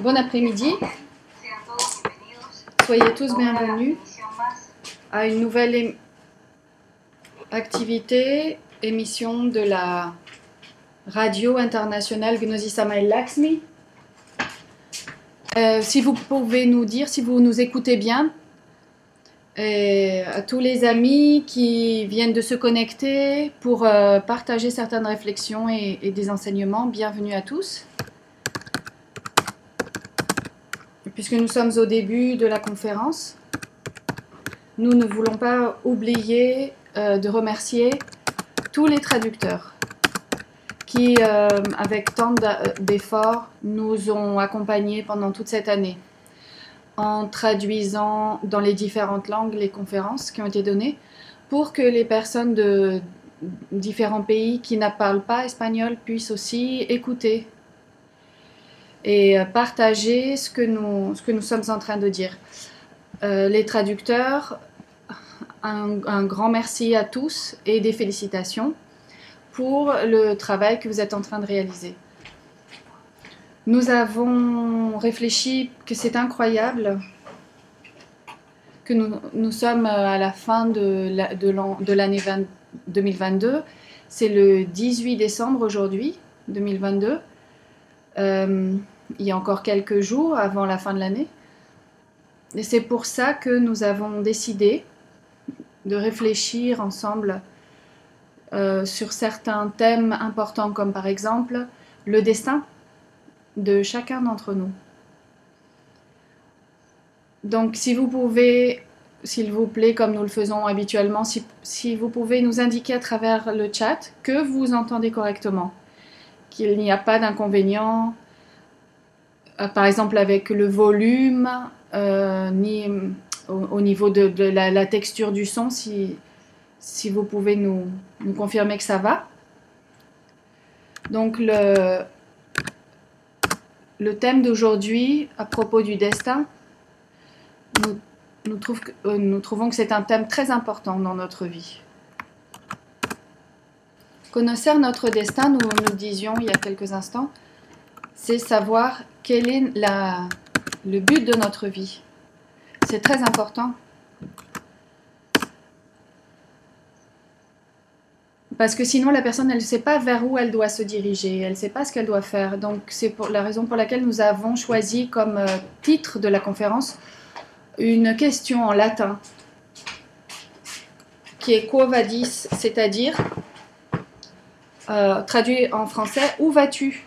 Bon après-midi, soyez tous bienvenus à une nouvelle émission de la radio internationale Gnosis Samael Laxmi. Si vous pouvez nous dire, si vous nous écoutez bien, à tous les amis qui viennent de se connecter pour partager certaines réflexions et des enseignements, bienvenue à tous. Puisque nous sommes au début de la conférence, nous ne voulons pas oublier de remercier tous les traducteurs qui, avec tant d'efforts, nous ont accompagnés pendant toute cette année, en traduisant dans les différentes langues les conférences qui ont été données, pour que les personnes de différents pays qui ne parlent pas espagnol puissent aussi écouter et partager ce que nous sommes en train de dire. Les traducteurs, un grand merci à tous et des félicitations pour le travail que vous êtes en train de réaliser. Nous avons réfléchi que c'est incroyable que nous sommes à la fin de l'année 2022. C'est le 18 décembre aujourd'hui, 2022. Il y a encore quelques jours avant la fin de l'année. Et c'est pour ça que nous avons décidé de réfléchir ensemble sur certains thèmes importants, comme par exemple le destin de chacun d'entre nous. Donc si vous pouvez, s'il vous plaît, comme nous le faisons habituellement, si vous pouvez nous indiquer à travers le chat que vous entendez correctement, qu'il n'y a pas d'inconvénient, par exemple avec le volume, ni au niveau de la texture du son, si vous pouvez nous confirmer que ça va. Donc le thème d'aujourd'hui à propos du destin, nous trouvons que c'est un thème très important dans notre vie. Connaître notre destin, nous disions il y a quelques instants, c'est savoir quel est le but de notre vie. C'est très important. Parce que sinon, la personne, elle ne sait pas vers où elle doit se diriger, elle ne sait pas ce qu'elle doit faire. Donc, c'est la raison pour laquelle nous avons choisi comme titre de la conférence une question en latin qui est Quo vadis, c'est-à-dire, traduit en français, où vas-tu ?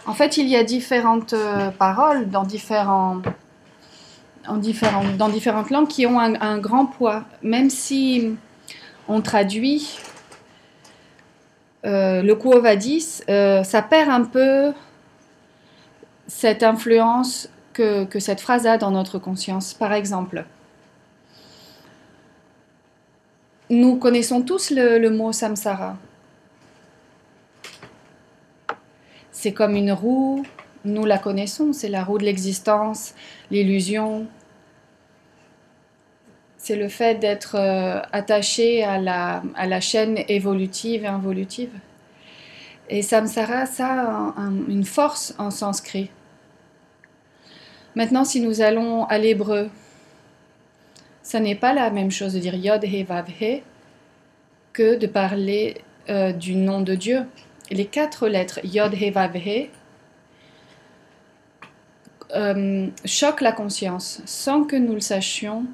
En fait, il y a différentes paroles dans différentes langues qui ont un grand poids. Même si on traduit le Quo vadis, ça perd un peu cette influence que cette phrase a dans notre conscience. Par exemple, nous connaissons tous le mot samsara. C'est comme une roue, nous la connaissons, c'est la roue de l'existence, l'illusion. C'est le fait d'être attaché à la chaîne évolutive et involutive. Et samsara, ça a une force en sanskrit. Maintenant, si nous allons à l'hébreu, ça n'est pas la même chose de dire Yod He Vav He que de parler du nom de Dieu. Les 4 lettres Yod He Vav He choquent la conscience sans que nous le sachions.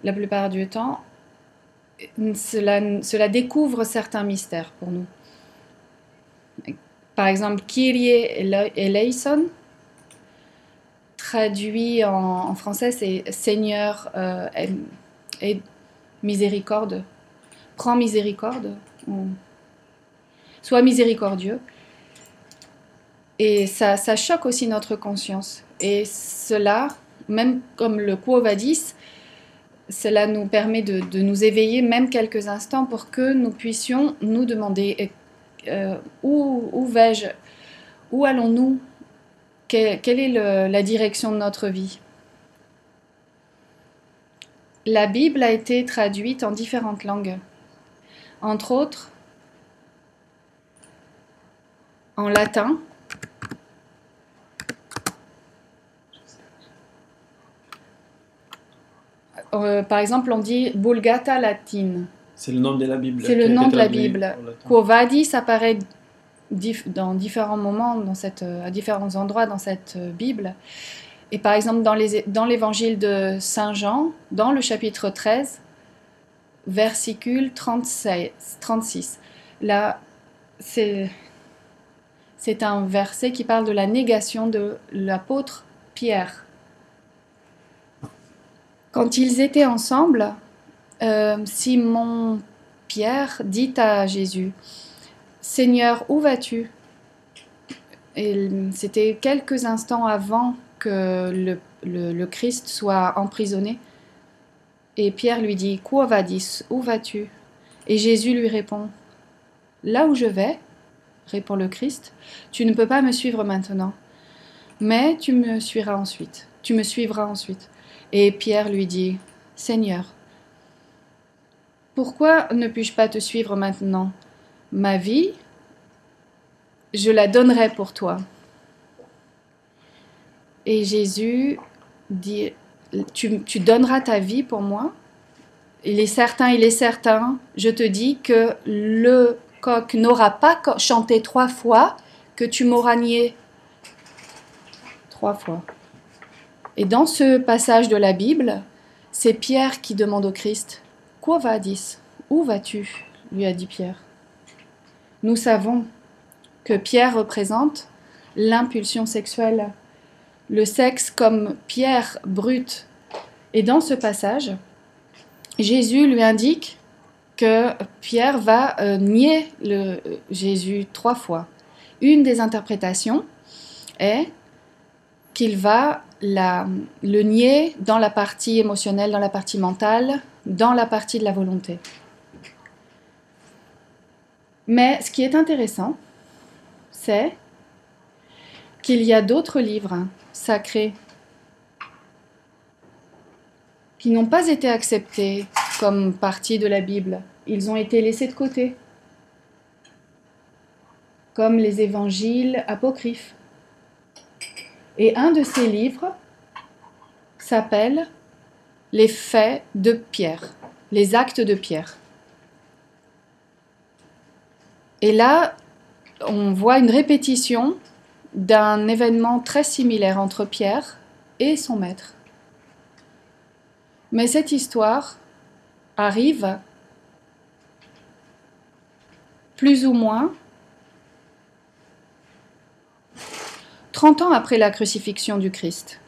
La plupart du temps, cela découvre certains mystères pour nous. Par exemple, Kyrie eleison, traduit en français, c'est Seigneur et miséricorde, prends miséricorde, sois miséricordieux. Et ça choque aussi notre conscience. Et cela, même comme le Quo vadis, cela nous permet de nous éveiller même quelques instants pour que nous puissions nous demander où vais-je, où allons-nous, quelle est la direction de notre vie. La Bible a été traduite en différentes langues, entre autres en latin, par exemple, on dit Vulgata latine. C'est le nom de la Bible. C'est qui le a nom été de la traduit Bible. en latin. Quo vadis apparaît dans différents moments, à différents endroits dans cette Bible. Et par exemple, dans l'évangile de Saint Jean, dans le chapitre 13, versicule 36. Là, c'est un verset qui parle de la négation de l'apôtre Pierre. Quand ils étaient ensemble, Simon Pierre dit à Jésus, « Seigneur, où vas-tu » Et c'était quelques instants avant que le Christ soit emprisonné. Et Pierre lui dit, « Quo vadis, où vas-tu » Et Jésus lui répond, « Là où je vais, répond le Christ, tu ne peux pas me suivre maintenant, mais tu me suivras ensuite. Et Pierre lui dit, « Seigneur, pourquoi ne puis-je pas te suivre maintenant? Ma vie, je la donnerai pour toi. » Et Jésus dit, tu donneras ta vie pour moi? Il est certain, je te dis que le coq n'aura pas chanté 3 fois que tu m'auras nié 3 fois. Et dans ce passage de la Bible, c'est Pierre qui demande au Christ, « Quo vadis? Où vas-tu » lui a dit Pierre. Nous savons que Pierre représente l'impulsion sexuelle, le sexe comme pierre brute. Et dans ce passage, Jésus lui indique que Pierre va nier Jésus 3 fois. Une des interprétations est qu'il va le nier dans la partie émotionnelle, dans la partie mentale, dans la partie de la volonté. Mais ce qui est intéressant, c'est qu'il y a d'autres livres sacrés qui n'ont pas été acceptés comme partie de la Bible. Ils ont été laissés de côté, comme les évangiles apocryphes. Et un de ces livres s'appelle « Les faits de Pierre », les actes de Pierre. Et là, on voit une répétition d'un événement très similaire entre Pierre et son maître. Mais cette histoire arrive plus ou moins 30 ans après la crucifixion du Christ.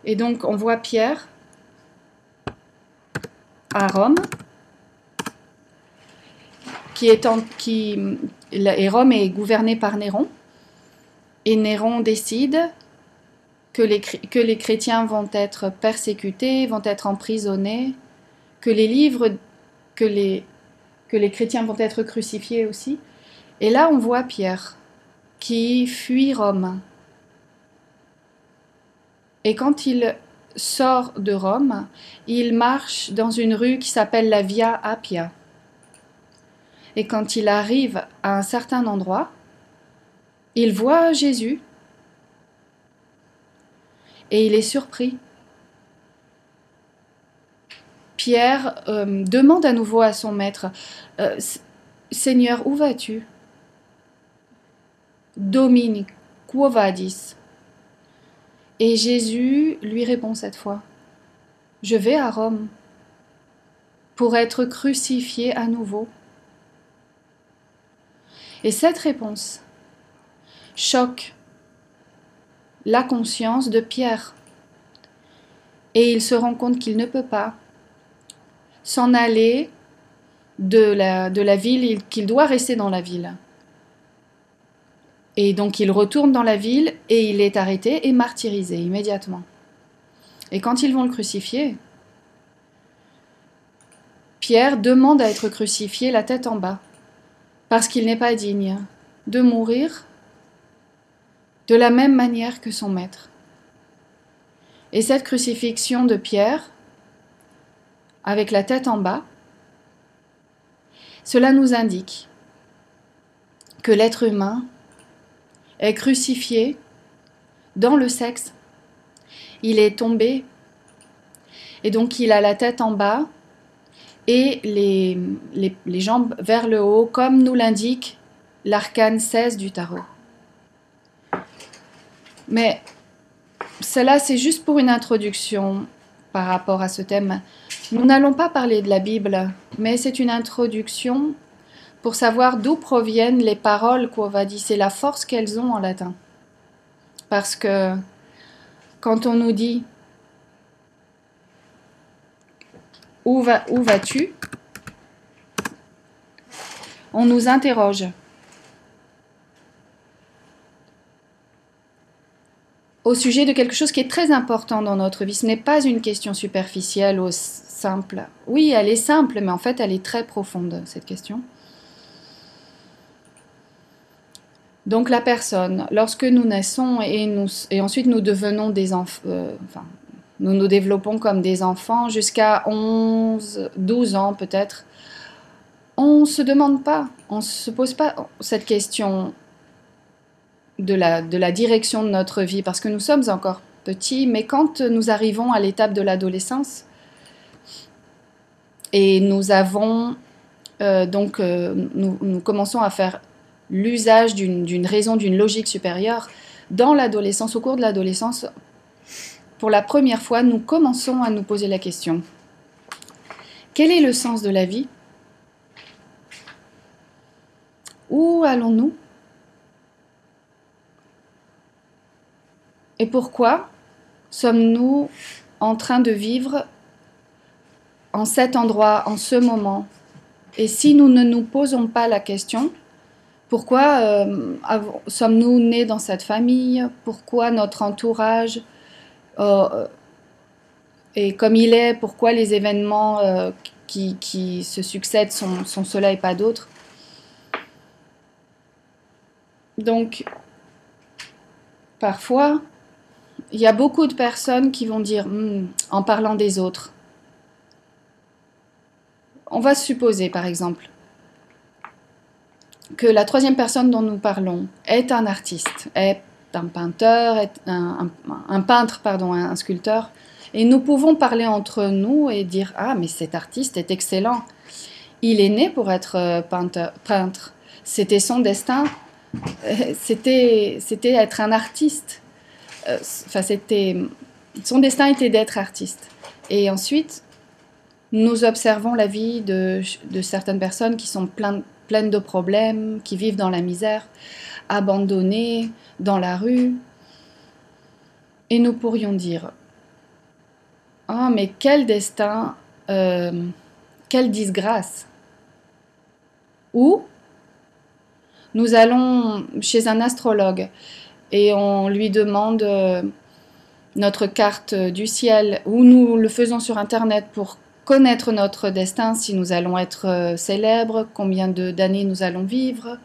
Et donc on voit Pierre à Rome, et Rome est gouvernée par Néron, et Néron décide que les chrétiens vont être persécutés, vont être emprisonnés, que les chrétiens vont être crucifiés aussi. Et là, on voit Pierre qui fuit Rome. Et quand il sort de Rome, il marche dans une rue qui s'appelle la Via Appia. Et quand il arrive à un certain endroit, il voit Jésus et il est surpris. Pierre demande à nouveau à son maître, « Seigneur, où vas-tu » ? « Domini, quo vadis » ? Et Jésus lui répond cette fois, « Je vais à Rome pour être crucifié à nouveau. » Et cette réponse choque la conscience de Pierre. Et il se rend compte qu'il ne peut pas s'en aller de la ville, qu'il doit rester dans la ville. Et donc il retourne dans la ville et il est arrêté et martyrisé immédiatement. Et quand ils vont le crucifier, Pierre demande à être crucifié la tête en bas, parce qu'il n'est pas digne de mourir de la même manière que son maître. Et cette crucifixion de Pierre, avec la tête en bas, cela nous indique que l'être humain est crucifié dans le sexe Il est tombé et donc il a la tête en bas et les jambes vers le haut, comme nous l'indique l'arcane 16 du tarot. Mais cela, c'est juste pour une introduction par rapport à ce thème. Nous n'allons pas parler de la Bible, mais c'est une introduction pour savoir d'où proviennent les paroles Quo Vadis et la force qu'elles ont en latin. Parce que quand on nous dit « Où vas-tu ?», on nous interroge. Au sujet de quelque chose qui est très important dans notre vie. Ce n'est pas une question superficielle ou simple. Oui, elle est simple, mais en fait, elle est très profonde, cette question. Donc la personne, lorsque nous naissons et ensuite nous devenons des enfants, nous nous développons comme des enfants jusqu'à 11, 12 ans peut-être, on ne se demande pas, on ne se pose pas cette question de la direction de notre vie, parce que nous sommes encore petits, mais quand nous arrivons à l'étape de l'adolescence, et nous avons, nous commençons à faire l'usage d'une raison, d'une logique supérieure, dans l'adolescence, au cours de l'adolescence, pour la première fois, nous commençons à nous poser la question, quel est le sens de la vie? Où allons-nous? Et pourquoi sommes-nous en train de vivre en cet endroit, en ce moment? Et si nous ne nous posons pas la question, pourquoi sommes-nous nés dans cette famille? Pourquoi notre entourage est comme il est? Pourquoi les événements qui se succèdent sont ceux-là et pas d'autres? Donc, parfois, il y a beaucoup de personnes qui vont dire, en parlant des autres, on va supposer par exemple que la troisième personne dont nous parlons est un artiste, est un peintre, un sculpteur, et nous pouvons parler entre nous et dire « Ah, mais cet artiste est excellent, il est né pour être peintre, c'était son destin, c'était être un artiste. » Son destin était d'être artiste. Et ensuite, nous observons la vie de certaines personnes qui sont pleines de problèmes, qui vivent dans la misère, abandonnées, dans la rue. Et nous pourrions dire, « Ah, mais quel destin, quelle disgrâce !» Ou nous allons chez un astrologue et on lui demande notre carte du ciel, ou nous le faisons sur Internet pour connaître notre destin, si nous allons être célèbres, combien d'années nous allons vivre,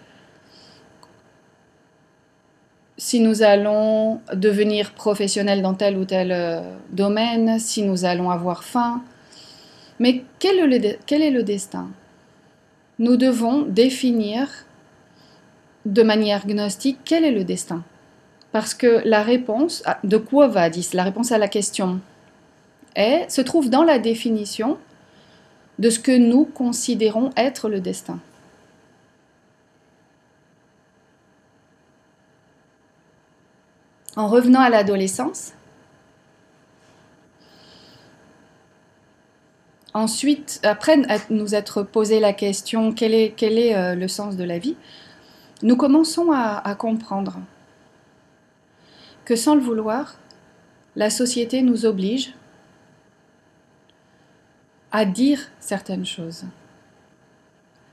si nous allons devenir professionnels dans tel ou tel domaine, si nous allons avoir faim. Mais quel est le destin? Nous devons définir de manière gnostique quel est le destin. Parce que la réponse de Quo Vadis, la réponse à la question, se trouve dans la définition de ce que nous considérons être le destin. En revenant à l'adolescence, ensuite, après nous être posé la question quel est le sens de la vie, nous commençons à comprendre que sans le vouloir, la société nous oblige à dire certaines choses.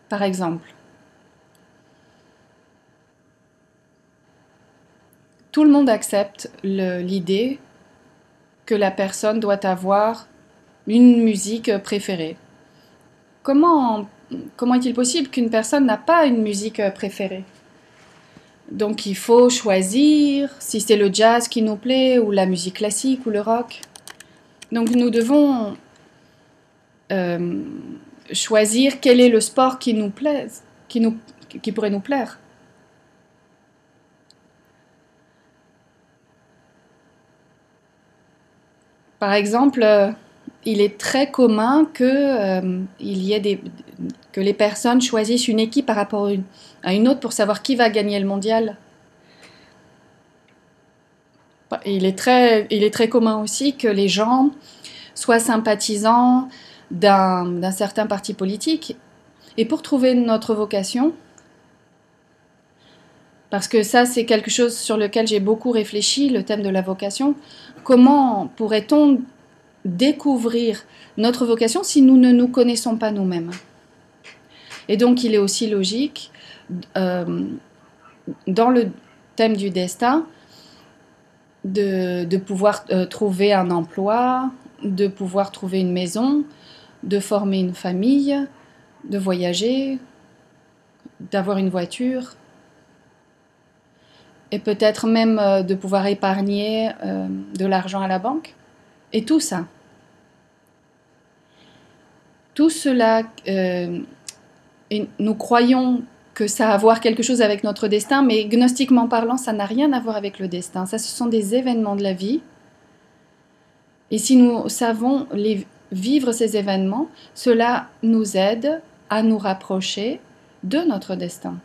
Par exemple, tout le monde accepte l'idée que la personne doit avoir une musique préférée. Comment est-il possible qu'une personne n'a pas une musique préférée? Donc il faut choisir si c'est le jazz qui nous plaît, ou la musique classique, ou le rock. Donc nous devons choisir quel est le sport qui nous plaise, qui pourrait nous plaire. Par exemple, il est très commun que les personnes choisissent une équipe par rapport à une autre pour savoir qui va gagner le mondial. Il est très commun aussi que les gens soient sympathisants d'un certain parti politique. Et pour trouver notre vocation, parce que ça c'est quelque chose sur lequel j'ai beaucoup réfléchi, le thème de la vocation, comment pourrait-on découvrir notre vocation si nous ne nous connaissons pas nous-mêmes? Et donc il est aussi logique, dans le thème du destin, de pouvoir trouver un emploi, de pouvoir trouver une maison, de former une famille, de voyager, d'avoir une voiture, et peut-être même de pouvoir épargner de l'argent à la banque. Et tout ça. Tout cela, nous croyons que ça a à voir quelque chose avec notre destin, mais gnostiquement parlant, ça n'a rien à voir avec le destin. Ça, ce sont des événements de la vie. Et si nous savons vivre ces événements, cela nous aide à nous rapprocher de notre destin.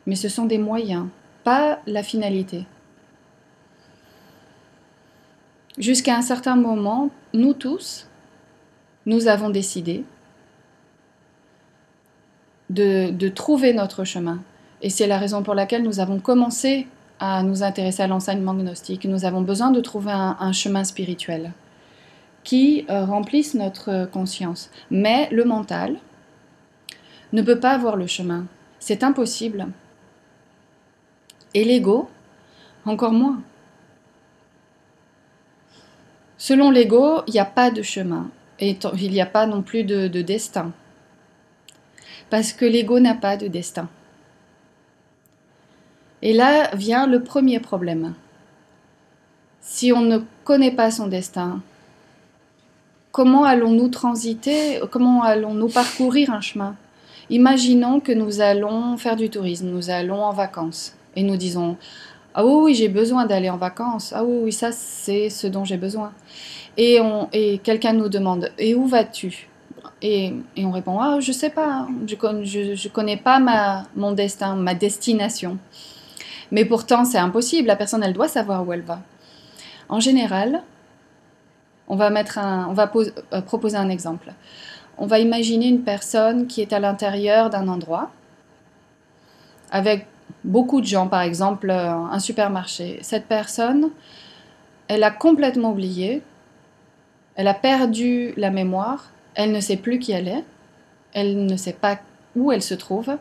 Mais ce sont des moyens, pas la finalité. Jusqu'à un certain moment, nous tous, nous avons décidé de trouver notre chemin. Et c'est la raison pour laquelle nous avons commencé à nous intéresser à l'enseignement gnostique. Nous avons besoin de trouver un chemin spirituel qui remplisse notre conscience. Mais le mental ne peut pas avoir le chemin. C'est impossible. Et l'ego, encore moins. Selon l'ego, il n'y a pas de chemin. Et il n'y a pas non plus de destin. Parce que l'ego n'a pas de destin. Et là vient le premier problème. Si on ne connaît pas son destin, comment allons-nous transiter, comment allons-nous parcourir un chemin? Imaginons que nous allons faire du tourisme, nous allons en vacances, et nous disons « Ah oui, j'ai besoin d'aller en vacances, ah oui, ça c'est ce dont j'ai besoin. » Et quelqu'un nous demande « Et où vas-tu » et on répond « Ah, je sais pas, je connais pas mon destin, ma destination. » Mais pourtant, c'est impossible, la personne, elle doit savoir où elle va. En général, on va proposer un exemple. On va imaginer une personne qui est à l'intérieur d'un endroit, avec beaucoup de gens, par exemple un supermarché. Cette personne, elle a complètement oublié, elle a perdu la mémoire, elle ne sait plus qui elle ne sait pas où elle se trouve,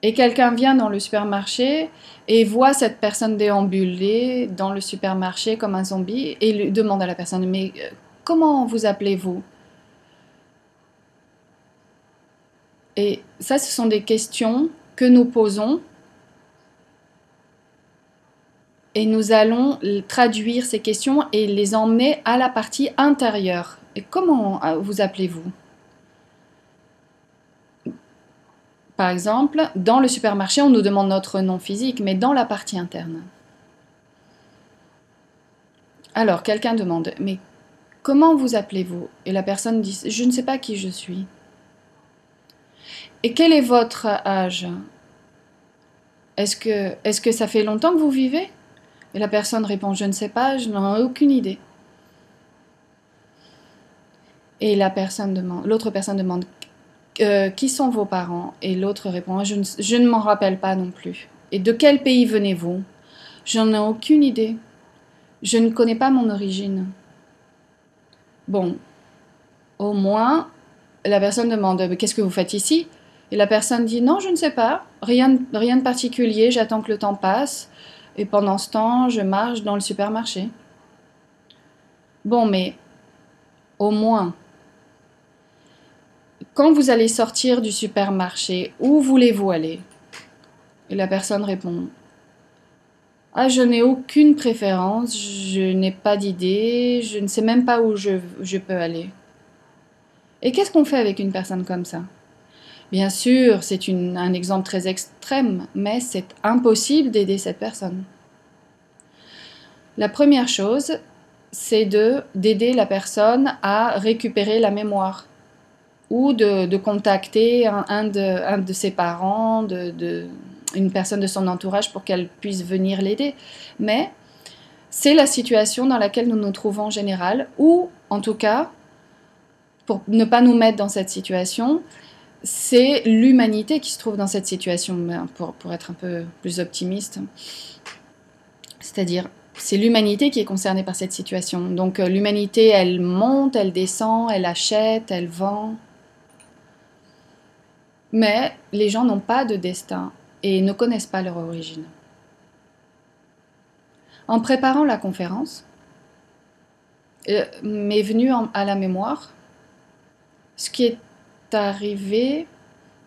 et quelqu'un vient dans le supermarché et voit cette personne déambuler dans le supermarché comme un zombie et lui demande à la personne « Mais comment vous appelez-vous » Et ça, ce sont des questions que nous posons et nous allons traduire ces questions et les emmener à la partie intérieure. Et comment vous appelez-vous ? Par exemple, dans le supermarché, on nous demande notre nom physique, mais dans la partie interne. Alors, quelqu'un demande « Mais comment vous appelez-vous » Et la personne dit « Je ne sais pas qui je suis. » Et quel est votre âge ? Est-ce que ça fait longtemps que vous vivez ? Et la personne répond « Je ne sais pas, je n'en ai aucune idée. » Et l'autre personne demande qui sont vos parents? Et l'autre répond je ne m'en rappelle pas non plus. Et de quel pays venez-vous? J'en ai aucune idée. Je ne connais pas mon origine. Bon, au moins, la personne demande qu'est-ce que vous faites ici? Et la personne dit non, je ne sais pas, rien de particulier, j'attends que le temps passe. Et pendant ce temps, je marche dans le supermarché. Bon, mais au moins, quand vous allez sortir du supermarché, où voulez-vous aller? Et la personne répond ah, je n'ai aucune préférence, je n'ai pas d'idée, je ne sais même pas où je peux aller. Et qu'est-ce qu'on fait avec une personne comme ça? Bien sûr, c'est un exemple très extrême, mais c'est impossible d'aider cette personne. La première chose, c'est d'aider la personne à récupérer la mémoire ou de contacter un de ses parents, une personne de son entourage pour qu'elle puisse venir l'aider. Mais c'est la situation dans laquelle nous nous trouvons en général, ou en tout cas, pour ne pas nous mettre dans cette situation, c'est l'humanité qui se trouve dans cette situation, pour être un peu plus optimiste. C'est-à-dire, c'est l'humanité qui est concernée par cette situation. Donc l'humanité, elle monte, elle descend, elle achète, elle vend. Mais les gens n'ont pas de destin et ne connaissent pas leur origine. En préparant la conférence, m'est venu à la mémoire ce qui est arrivé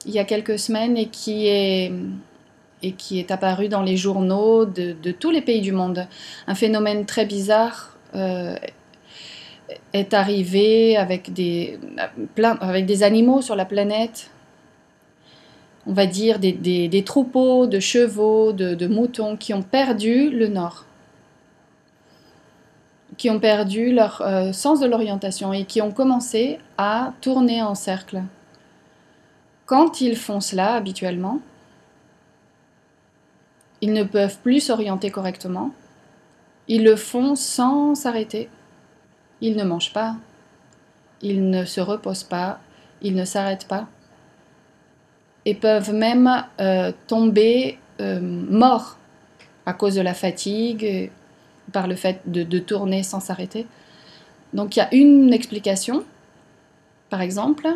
il y a quelques semaines et qui est apparu dans les journaux de tous les pays du monde. Un phénomène très bizarre est arrivé avec des animaux sur la planète. On va dire des troupeaux de chevaux, de moutons qui ont perdu le nord, qui ont perdu leur sens de l'orientation et qui ont commencé à tourner en cercle. Quand ils font cela habituellement, ils ne peuvent plus s'orienter correctement. Ils le font sans s'arrêter. Ils ne mangent pas, ils ne se reposent pas, ils ne s'arrêtent pas. Et peuvent même tomber morts à cause de la fatigue, par le fait de tourner sans s'arrêter. Donc il y a une explication, par exemple,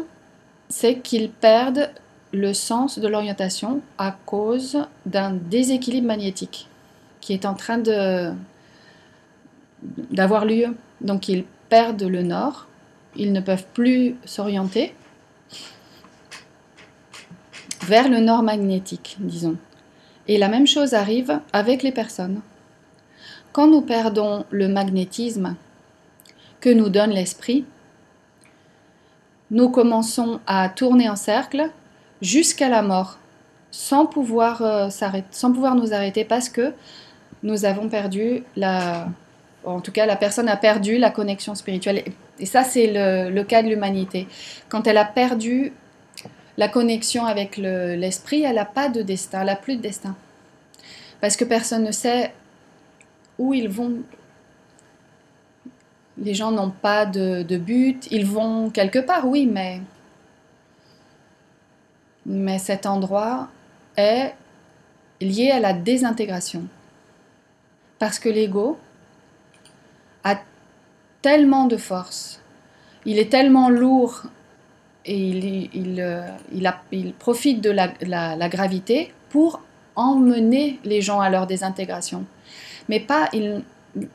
c'est qu'ils perdent le sens de l'orientation à cause d'un déséquilibre magnétique qui est en train d'avoir lieu. Donc ils perdent le nord, ils ne peuvent plus s'orienter vers le nord magnétique, disons. Et la même chose arrive avec les personnes. Quand nous perdons le magnétisme que nous donne l'esprit, nous commençons à tourner en cercle jusqu'à la mort, sans pouvoir nous arrêter parce que nous avons perdu en tout cas la personne a perdu la connexion spirituelle. Et ça c'est le cas de l'humanité. Quand elle a perdu la connexion avec l'esprit, elle n'a pas de destin, elle n'a plus de destin. Parce que personne ne sait où ils vont. Les gens n'ont pas de but, ils vont quelque part, oui, mais cet endroit est lié à la désintégration. Parce que l'ego a tellement de force, il est tellement lourd et il profite de la gravité pour emmener les gens à leur désintégration. Mais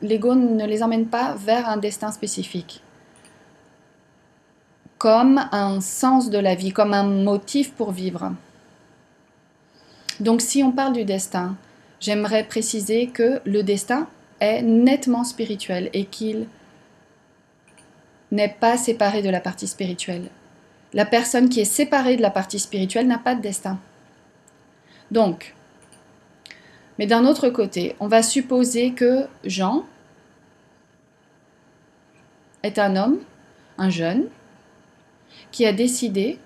l'ego ne les emmène pas vers un destin spécifique, comme un sens de la vie, comme un motif pour vivre. Donc si on parle du destin, j'aimerais préciser que le destin est nettement spirituel et qu'il n'est pas séparé de la partie spirituelle. La personne qui est séparée de la partie spirituelle n'a pas de destin. Donc, mais d'un autre côté, on va supposer que Jean est un homme, un jeune, qui a décidé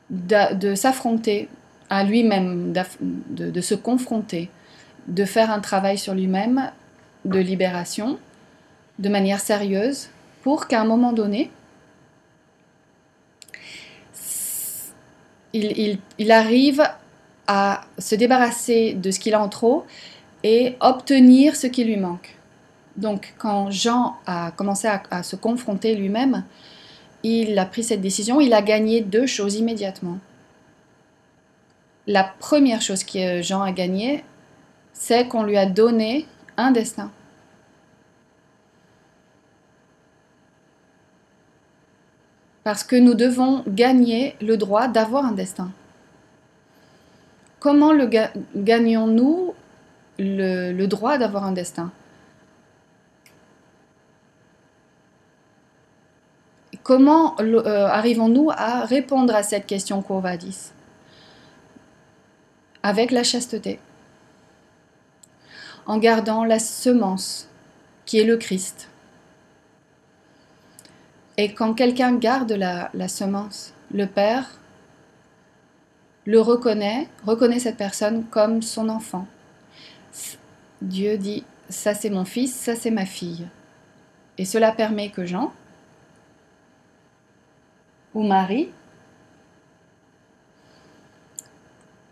de s'affronter à lui-même, de se confronter, de faire un travail sur lui-même, de libération, de manière sérieuse, pour qu'à un moment donné, il arrive à se débarrasser de ce qu'il a en trop et obtenir ce qui lui manque. Donc quand Jean a commencé à se confronter lui-même, il a pris cette décision, il a gagné 2 choses immédiatement. La première chose que Jean a gagnée, c'est qu'on lui a donné un destin. Parce que nous devons gagner le droit d'avoir un destin. Comment gagnons-nous le droit d'avoir un destin? Comment arrivons-nous à répondre à cette question Quo Vadis? Avec la chasteté. En gardant la semence qui est le Christ. Et quand quelqu'un garde la semence, le Père le reconnaît cette personne comme son enfant. Dieu dit, ça c'est mon fils, ça c'est ma fille. Et cela permet que Jean ou Marie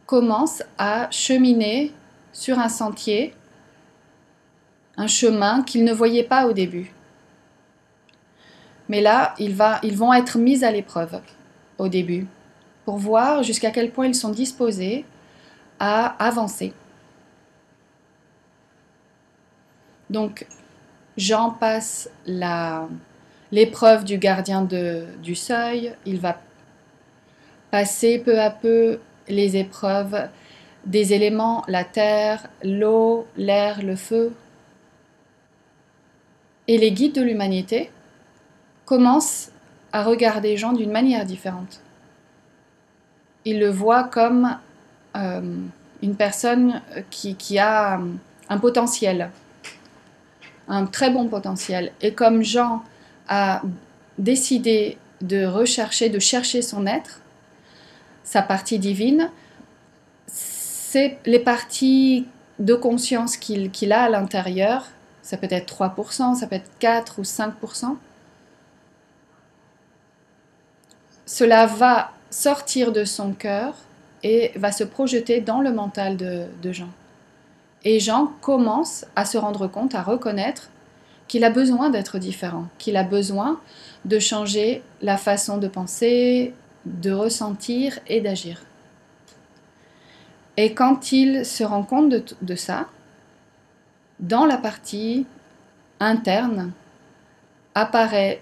commencent à cheminer sur un sentier, un chemin qu'ils ne voyaient pas au début. Mais là, ils vont être mis à l'épreuve au début, pour voir jusqu'à quel point ils sont disposés à avancer. Donc, Jean passe l'épreuve du gardien du seuil, il va passer peu à peu les épreuves des éléments, la terre, l'eau, l'air, le feu. Et les guides de l'humanité commencent à regarder Jean d'une manière différente. Ils le voient comme une personne qui a un potentiel, un très bon potentiel. Et comme Jean a décidé de chercher son être, sa partie divine, c'est les parties de conscience qu'il a à l'intérieur, ça peut être 3%, ça peut être 4 ou 5%. Cela va sortir de son cœur et va se projeter dans le mental de Jean. Et Jean commence à se rendre compte, à reconnaître qu'il a besoin d'être différent, qu'il a besoin de changer la façon de penser, de ressentir et d'agir. Et quand il se rend compte de ça, dans la partie interne apparaît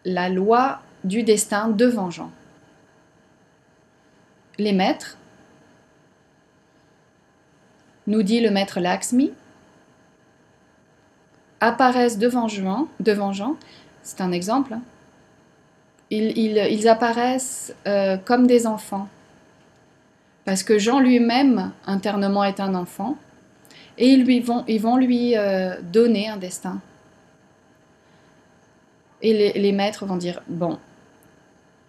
la loi du destin devant Jean. Les maîtres, nous dit le maître Lakshmi, apparaissent devant Jean, c'est un exemple, ils apparaissent comme des enfants, parce que Jean lui-même, internement, est un enfant, et ils vont lui donner un destin. Et les maîtres vont dire, bon,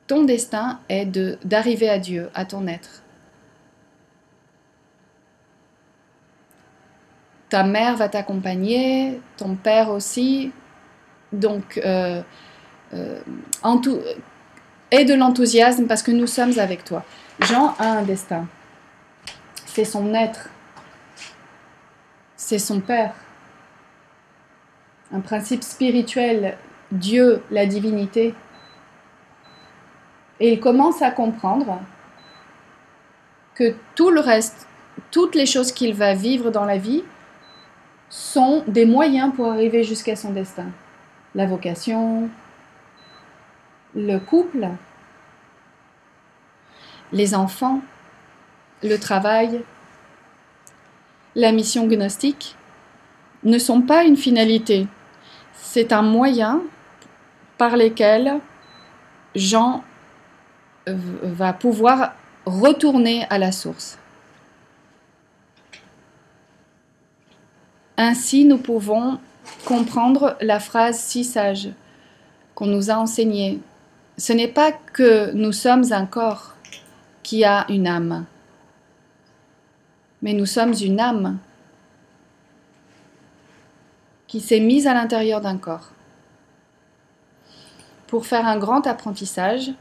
ton destin est d'arriver à Dieu, à ton être. Ta mère va t'accompagner, ton père aussi, donc aie de l'enthousiasme parce que nous sommes avec toi. Jean a un destin, c'est son être, c'est son père, un principe spirituel, Dieu, la divinité. Et il commence à comprendre que tout le reste, toutes les choses qu'il va vivre dans la vie sont des moyens pour arriver jusqu'à son destin. La vocation, le couple, les enfants, le travail, la mission gnostique ne sont pas une finalité. C'est un moyen par lequel Jean va pouvoir retourner à la source. Ainsi, nous pouvons comprendre la phrase si sage qu'on nous a enseignée. Ce n'est pas que nous sommes un corps qui a une âme, mais nous sommes une âme qui s'est mise à l'intérieur d'un corps. Pour faire un grand apprentissage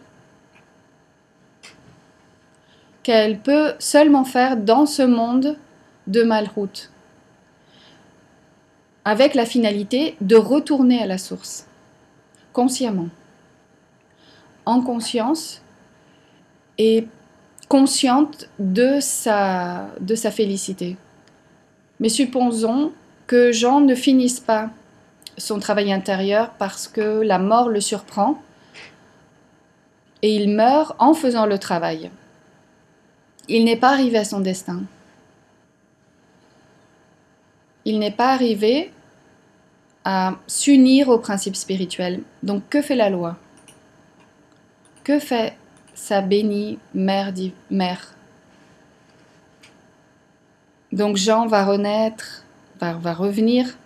qu'elle peut seulement faire dans ce monde de Malhut, avec la finalité de retourner à la source, consciemment, en conscience et consciente de sa félicité. Mais supposons que Jean ne finisse pas son travail intérieur parce que la mort le surprend et il meurt en faisant le travail. Il n'est pas arrivé à son destin. Il n'est pas arrivé à s'unir au principe spirituel. Donc, que fait la loi? Que fait sa bénie mère? Donc, Jean va renaître, va revenir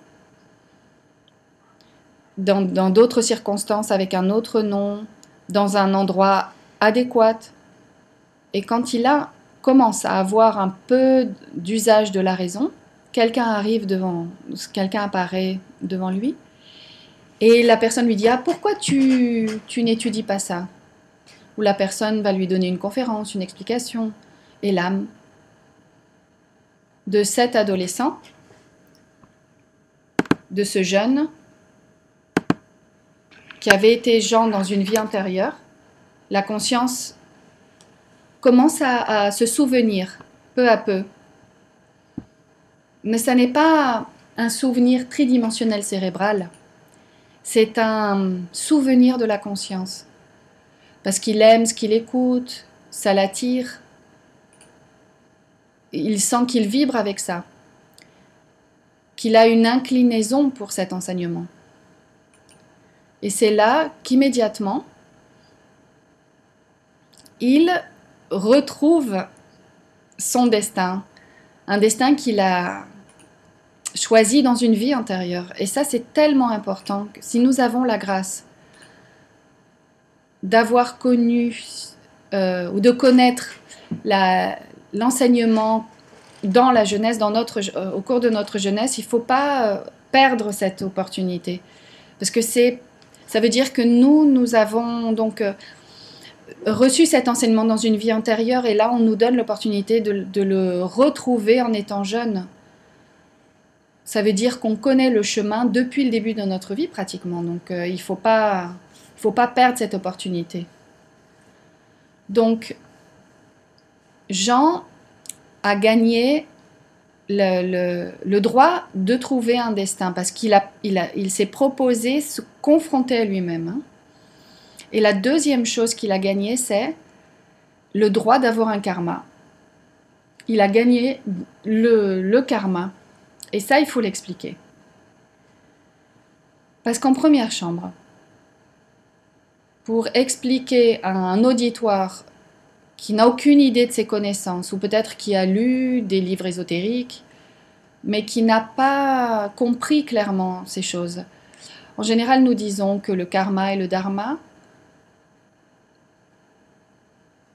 dans d'autres circonstances, avec un autre nom, dans un endroit adéquat. Et quand commence à avoir un peu d'usage de la raison, quelqu'un apparaît devant lui, et la personne lui dit « Ah, pourquoi tu n'étudies pas ça ?» Ou la personne va lui donner une conférence, une explication. Et l'âme de cet adolescent, de ce jeune, qui avait été Jean dans une vie antérieure, la conscience commence à se souvenir peu à peu. Mais ça n'est pas un souvenir tridimensionnel cérébral, c'est un souvenir de la conscience. Parce qu'il aime ce qu'il écoute, ça l'attire. Il sent qu'il vibre avec ça, qu'il a une inclinaison pour cet enseignement. Et c'est là qu'immédiatement, il retrouve son destin, un destin qu'il a choisi dans une vie antérieure. Et ça, c'est tellement important que si nous avons la grâce d'avoir connu ou de connaître l'enseignement dans la jeunesse, au cours de notre jeunesse, il ne faut pas perdre cette opportunité. Parce que ça veut dire que nous avons donc reçu cet enseignement dans une vie antérieure et là, on nous donne l'opportunité de le retrouver en étant jeune. Ça veut dire qu'on connaît le chemin depuis le début de notre vie pratiquement. Donc, il ne faut pas perdre cette opportunité. Donc, Jean a gagné le droit de trouver un destin parce qu'il s'est proposé se confronter à lui-même. Hein. Et la deuxième chose qu'il a gagnée, c'est le droit d'avoir un karma. Il a gagné le karma. Et ça, il faut l'expliquer. Parce qu'en première chambre, pour expliquer à un auditoire qui n'a aucune idée de ses connaissances, ou peut-être qui a lu des livres ésotériques, mais qui n'a pas compris clairement ces choses. En général, nous disons que le karma et le dharma,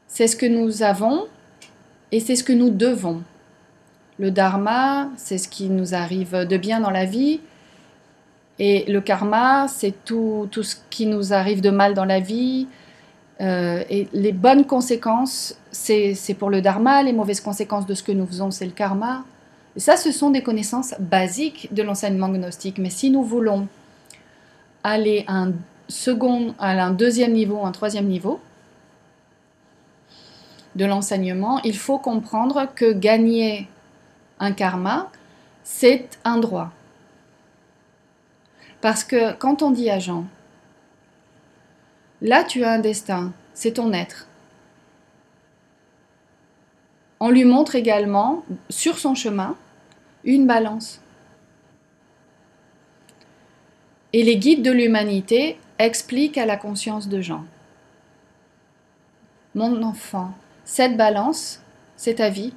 c'est ce que nous avons et c'est ce que nous devons. Le dharma, c'est ce qui nous arrive de bien dans la vie, et le karma, c'est tout ce qui nous arrive de mal dans la vie. Et les bonnes conséquences, c'est pour le dharma, les mauvaises conséquences de ce que nous faisons, c'est le karma. Et ça, ce sont des connaissances basiques de l'enseignement gnostique. Mais si nous voulons aller à un deuxième niveau, un troisième niveau de l'enseignement, il faut comprendre que gagner un karma, c'est un droit. Parce que quand on dit à Jean, là tu as un destin, c'est ton être, on lui montre également, sur son chemin, une balance. Et les guides de l'humanité expliquent à la conscience de Jean, mon enfant, cette balance, c'est ta vie,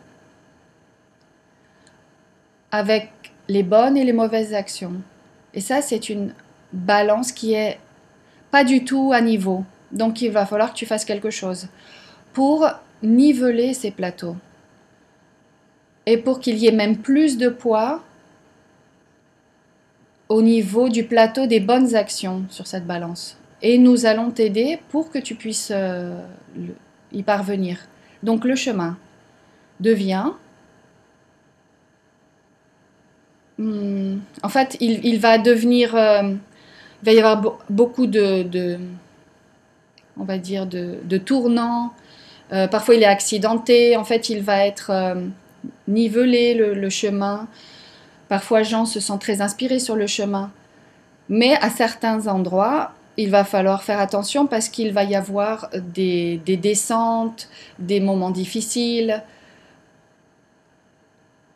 avec les bonnes et les mauvaises actions. Et ça, c'est une balance qui est pas du tout à niveau. Donc, il va falloir que tu fasses quelque chose pour niveler ces plateaux. Et pour qu'il y ait même plus de poids au niveau du plateau des bonnes actions sur cette balance. Et nous allons t'aider pour que tu puisses y parvenir. Donc, le chemin devient... en fait, il va devenir... il va y avoir beaucoup on va dire, de tournants. Parfois, il est accidenté. En fait, il va être nivelé, le chemin. Parfois, Jean se sent très inspiré sur le chemin. Mais à certains endroits, il va falloir faire attention parce qu'il va y avoir des descentes, des moments difficiles,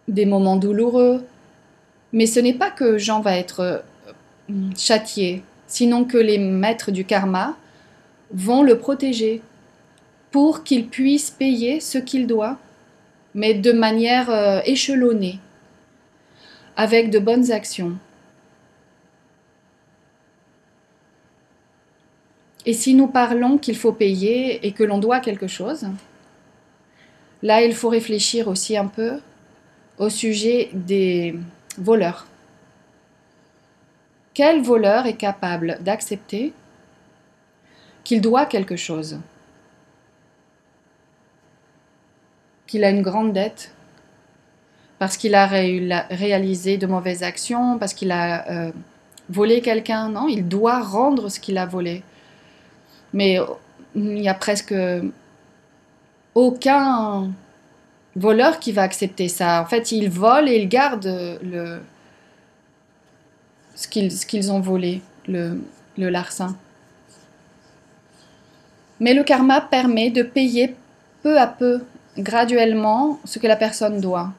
des moments douloureux. Mais ce n'est pas que Jean va être châtié, sinon que les maîtres du karma vont le protéger pour qu'il puisse payer ce qu'il doit, mais de manière échelonnée, avec de bonnes actions. Et si nous parlons qu'il faut payer et que l'on doit quelque chose, là, il faut réfléchir aussi un peu au sujet des voleurs. Quel voleur est capable d'accepter qu'il doit quelque chose, qu'il a une grande dette, parce qu'il a réalisé de mauvaises actions, parce qu'il a volé quelqu'un? Non, il doit rendre ce qu'il a volé. Mais il n'y a presque aucun voleur qui va accepter ça. En fait, ils volent et ils gardent ce qu'ils ont volé, le larcin. Mais le karma permet de payer peu à peu, graduellement, ce que la personne doit.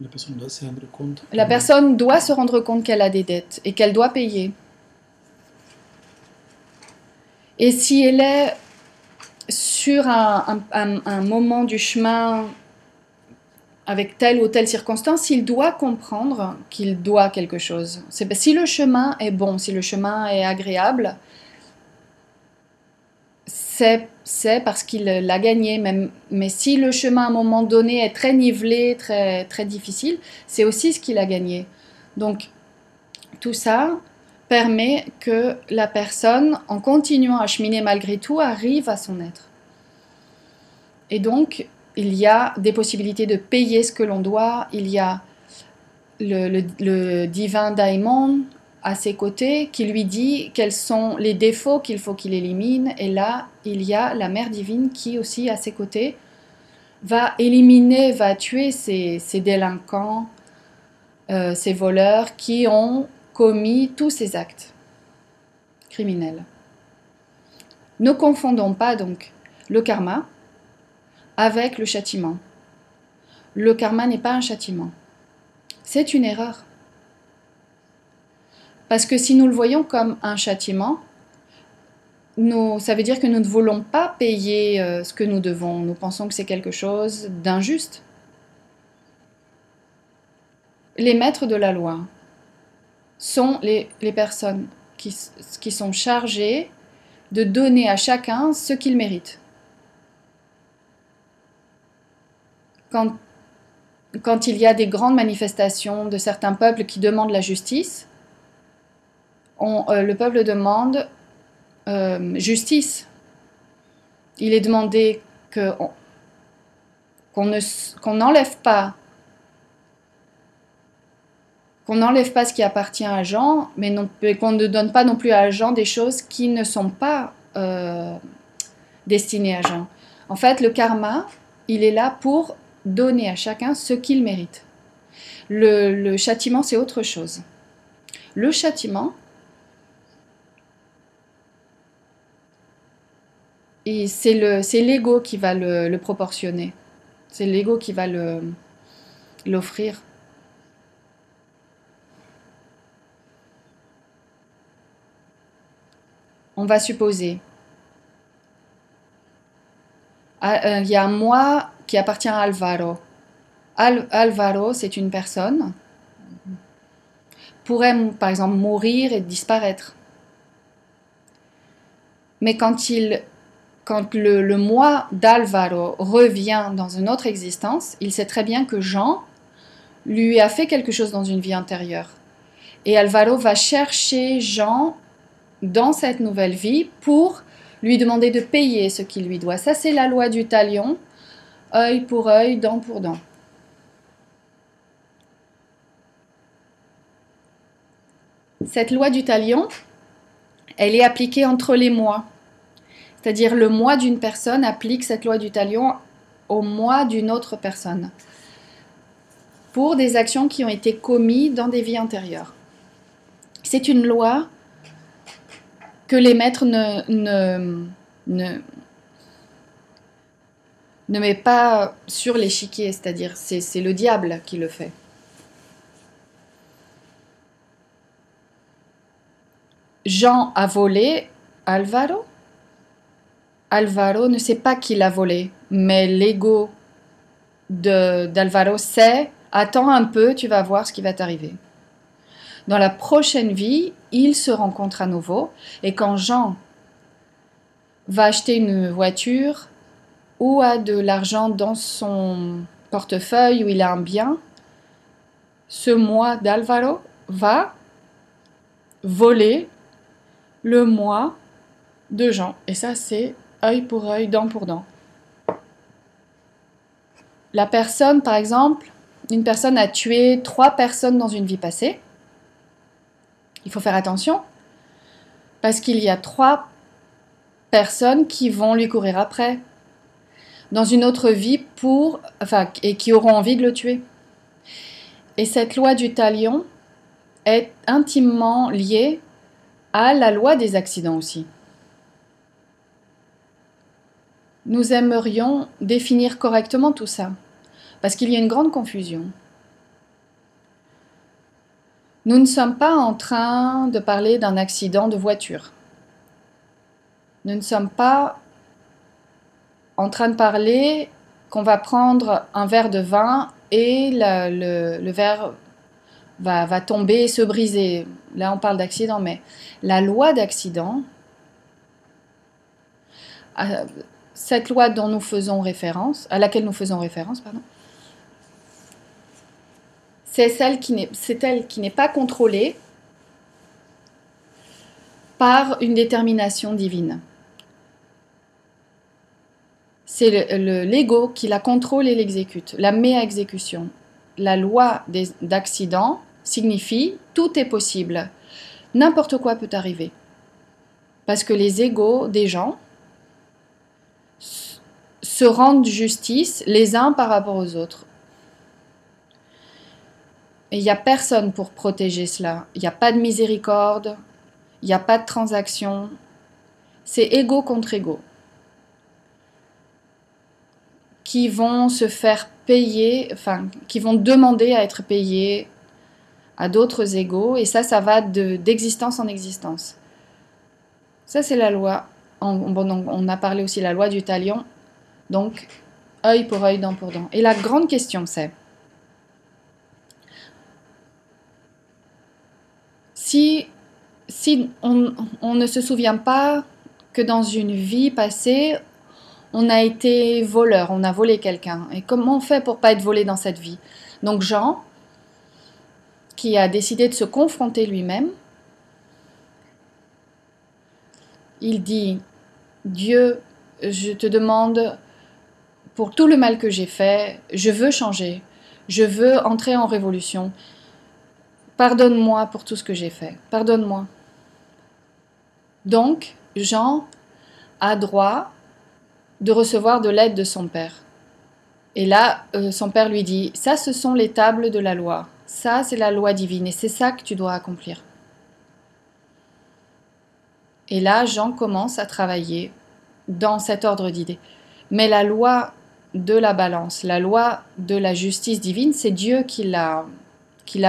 La personne doit se rendre compte. La personne doit se rendre compte qu'elle a des dettes et qu'elle doit payer. Et si elle est sur un moment du chemin avec telle ou telle circonstance, il doit comprendre qu'il doit quelque chose. Si le chemin est bon, si le chemin est agréable, c'est parce qu'il l'a gagné. Mais si le chemin à un moment donné est très nivelé, très, très difficile, c'est aussi ce qu'il a gagné. Donc tout ça permet que la personne, en continuant à cheminer malgré tout, arrive à son être. Et donc, il y a des possibilités de payer ce que l'on doit. Il y a le divin daimon à ses côtés qui lui dit quels sont les défauts qu'il faut qu'il élimine. Et là, il y a la mère divine qui aussi, à ses côtés, va éliminer, va tuer ces délinquants, ces voleurs qui ont commis tous ces actes criminels. Ne confondons pas donc le karma avec le châtiment. Le karma n'est pas un châtiment. C'est une erreur. Parce que si nous le voyons comme un châtiment, ça veut dire que nous ne voulons pas payer ce que nous devons. Nous pensons que c'est quelque chose d'injuste. Les maîtres de la loi sont les personnes qui sont chargées de donner à chacun ce qu'il mérite. Quand il y a des grandes manifestations de certains peuples qui demandent la justice, le peuple demande justice. Il est demandé qu'on n'enlève pas ce qui appartient à Jean, mais qu'on ne donne pas non plus à Jean des choses qui ne sont pas destinées à Jean. En fait, le karma, il est là pour donner à chacun ce qu'il mérite. Le châtiment, c'est autre chose. Le châtiment, c'est l'ego qui va le proportionner. C'est l'ego qui va l'offrir. On va supposer. Il y a un moi qui appartient à Alvaro. Alvaro, c'est une personne, pourrait par exemple mourir et disparaître. Mais quand le moi d'Alvaro revient dans une autre existence, il sait très bien que Jean lui a fait quelque chose dans une vie antérieure. Et Alvaro va chercher Jean dans cette nouvelle vie pour lui demander de payer ce qu'il lui doit. Ça, c'est la loi du talion, œil pour œil, dent pour dent. Cette loi du talion, elle est appliquée entre les mois. C'est-à-dire le moi d'une personne applique cette loi du talion au moi d'une autre personne pour des actions qui ont été commises dans des vies antérieures. C'est une loi que les maîtres ne met pas sur l'échiquier, c'est-à-dire c'est le diable qui le fait. Jean a volé Alvaro. Alvaro ne sait pas qui l'a volé, mais l'ego d'Alvaro sait « Attends un peu, tu vas voir ce qui va t'arriver ». Dans la prochaine vie, ils se rencontrent à nouveau. Et quand Jean va acheter une voiture ou a de l'argent dans son portefeuille, où il a un bien, ce moi d'Alvaro va voler le moi de Jean. Et ça, c'est œil pour œil, dent pour dent. La personne, par exemple, une personne a tué 3 personnes dans une vie passée. Il faut faire attention, parce qu'il y a 3 personnes qui vont lui courir après dans une autre vie et qui auront envie de le tuer. Et cette loi du talion est intimement liée à la loi des accidents aussi. Nous aimerions définir correctement tout ça, parce qu'il y a une grande confusion. Nous ne sommes pas en train de parler d'un accident de voiture. Nous ne sommes pas en train de parler qu'on va prendre un verre de vin et le verre va tomber et se briser. Là, on parle d'accident, mais la loi d'accident, cette loi dont nous faisons référence, à laquelle nous faisons référence, pardon, c'est celle qui n'est pas contrôlée par une détermination divine. C'est l'ego qui la contrôle et l'exécute, la met à exécution. La loi d'accident signifie tout est possible, n'importe quoi peut arriver. Parce que les égos des gens se rendent justice les uns par rapport aux autres. Et il n'y a personne pour protéger cela. Il n'y a pas de miséricorde, il n'y a pas de transaction. C'est ego contre ego qui vont se faire payer, qui vont demander à être payés à d'autres égos, et ça va d'existence en existence. Ça, c'est la loi. On a parlé aussi de la loi du talion, donc œil pour œil, dent pour dent. Et la grande question, c'est si on ne se souvient pas que dans une vie passée, on a été voleur, on a volé quelqu'un. Et comment on fait pour ne pas être volé dans cette vie? Donc Jean, qui a décidé de se confronter lui-même, il dit, Dieu, je te demande pour tout le mal que j'ai fait, je veux changer, je veux entrer en révolution. Pardonne-moi pour tout ce que j'ai fait, pardonne-moi. Donc, Jean a droit de recevoir de l'aide de son père. Et là, son père lui dit, ça, ce sont les tables de la loi. Ça, c'est la loi divine et c'est ça que tu dois accomplir. Et là, Jean commence à travailler dans cet ordre d'idées. Mais la loi de la balance, la loi de la justice divine, c'est Dieu qui la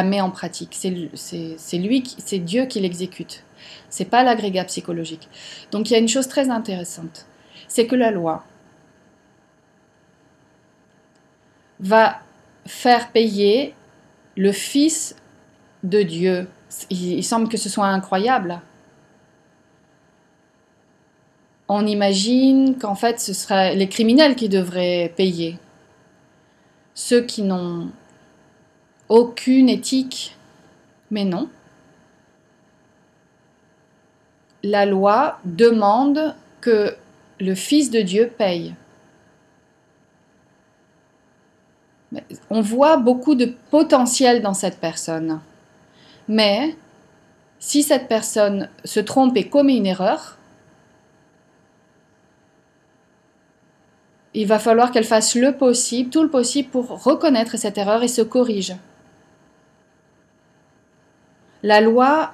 met en pratique. C'est Dieu qui l'exécute. C'est pas l'agrégat psychologique. Donc il y a une chose très intéressante, c'est que la loi va faire payer le Fils de Dieu. Il semble que ce soit incroyable. On imagine qu'en fait ce seraient les criminels qui devraient payer. Ceux qui n'ont aucune éthique. Mais non. La loi demande que le Fils de Dieu paye. On voit beaucoup de potentiel dans cette personne. Mais si cette personne se trompe et commet une erreur, il va falloir qu'elle fasse le possible, tout le possible pour reconnaître cette erreur et se corrige. La loi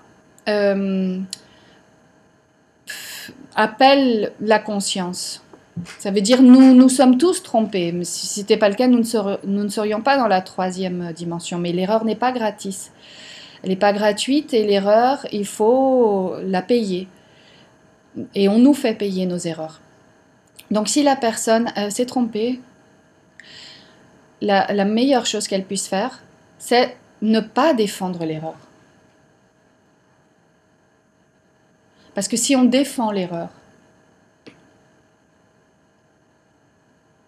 appelle la conscience. Ça veut dire nous sommes tous trompés. Mais si ce n'était pas le cas, nous ne serions pas dans la 3e dimension. Mais l'erreur n'est pas gratis. Elle n'est pas gratuite et l'erreur, il faut la payer. Et on nous fait payer nos erreurs. Donc si la personne s'est trompée, la meilleure chose qu'elle puisse faire, c'est ne pas défendre l'erreur. Parce que si on défend l'erreur,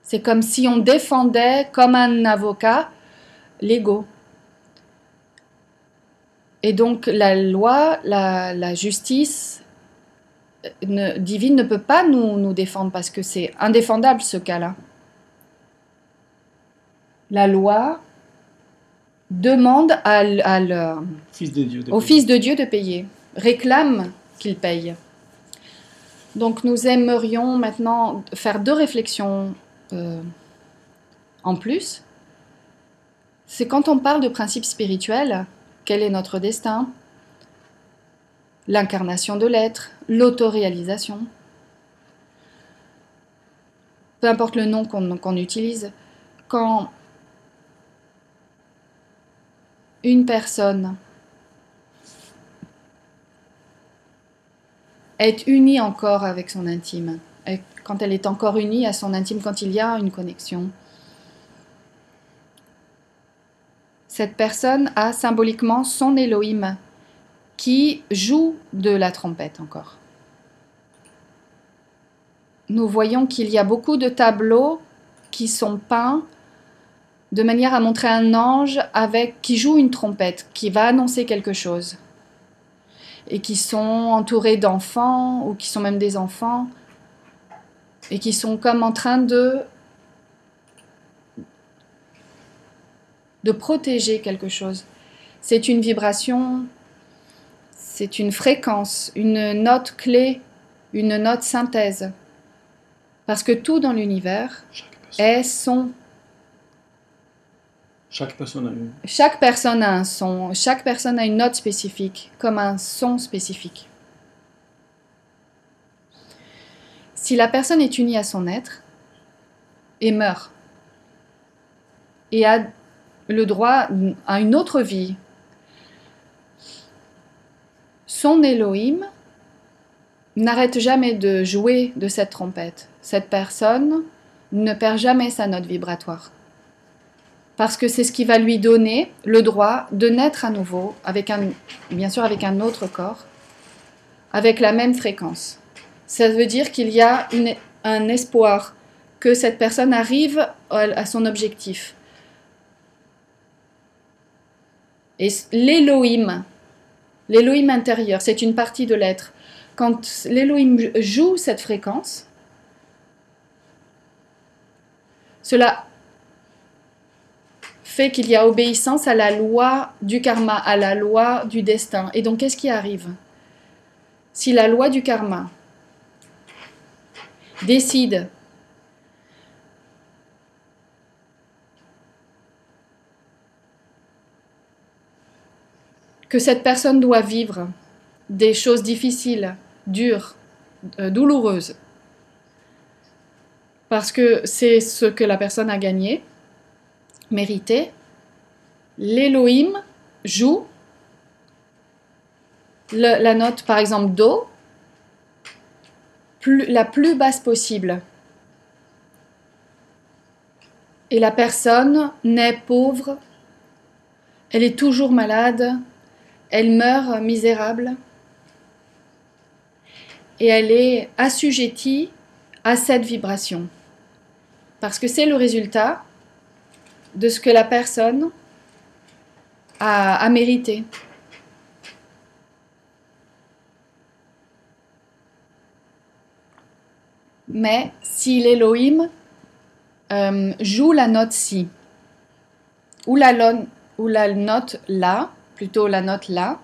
c'est comme si on défendait, comme un avocat, l'ego. Et donc la loi, la justice divine ne peut pas nous défendre parce que c'est indéfendable ce cas-là. La loi demande au Fils de Dieu de payer, réclame qu'il paye. Donc nous aimerions maintenant faire 2 réflexions en plus. C'est quand on parle de principes spirituels, quel est notre destin? L'incarnation de l'être, l'autoréalisation. Peu importe le nom qu'on utilise, quand une personne est unie encore avec son intime, quand elle est encore unie à son intime, quand il y a une connexion, cette personne a symboliquement son Elohim qui joue de la trompette encore. Nous voyons qu'il y a beaucoup de tableaux qui sont peints de manière à montrer un ange qui joue une trompette, qui va annoncer quelque chose, et qui sont entourés d'enfants, ou qui sont même des enfants, et qui sont comme en train de protéger quelque chose. C'est une vibration, c'est une fréquence, une note clé, une note synthèse. Parce que tout dans l'univers est son. Chaque personne a une. Chaque personne a un son, chaque personne a une note spécifique, comme un son spécifique. Si la personne est unie à son être et meurt, et a le droit à une autre vie, son Elohim n'arrête jamais de jouer de cette trompette. Cette personne ne perd jamais sa note vibratoire. Parce que c'est ce qui va lui donner le droit de naître à nouveau, bien sûr avec un autre corps, avec la même fréquence. Ça veut dire qu'il y a un espoir que cette personne arrive à son objectif. Et l'Elohim intérieur, c'est une partie de l'être. Quand l'Elohim joue cette fréquence, cela fait qu'il y a obéissance à la loi du karma, à la loi du destin. Et donc, qu'est-ce qui arrive? Si la loi du karma décide que cette personne doit vivre des choses difficiles, dures, douloureuses, parce que c'est ce que la personne a gagné, mérité, l'Elohim joue la note, par exemple, Do, la plus basse possible. Et la personne naît pauvre, elle est toujours malade, elle meurt misérable, et elle est assujettie à cette vibration. Parce que c'est le résultat de ce que la personne a mérité. Mais si l'Elohim joue la note Si, ou la note La, plutôt la note La,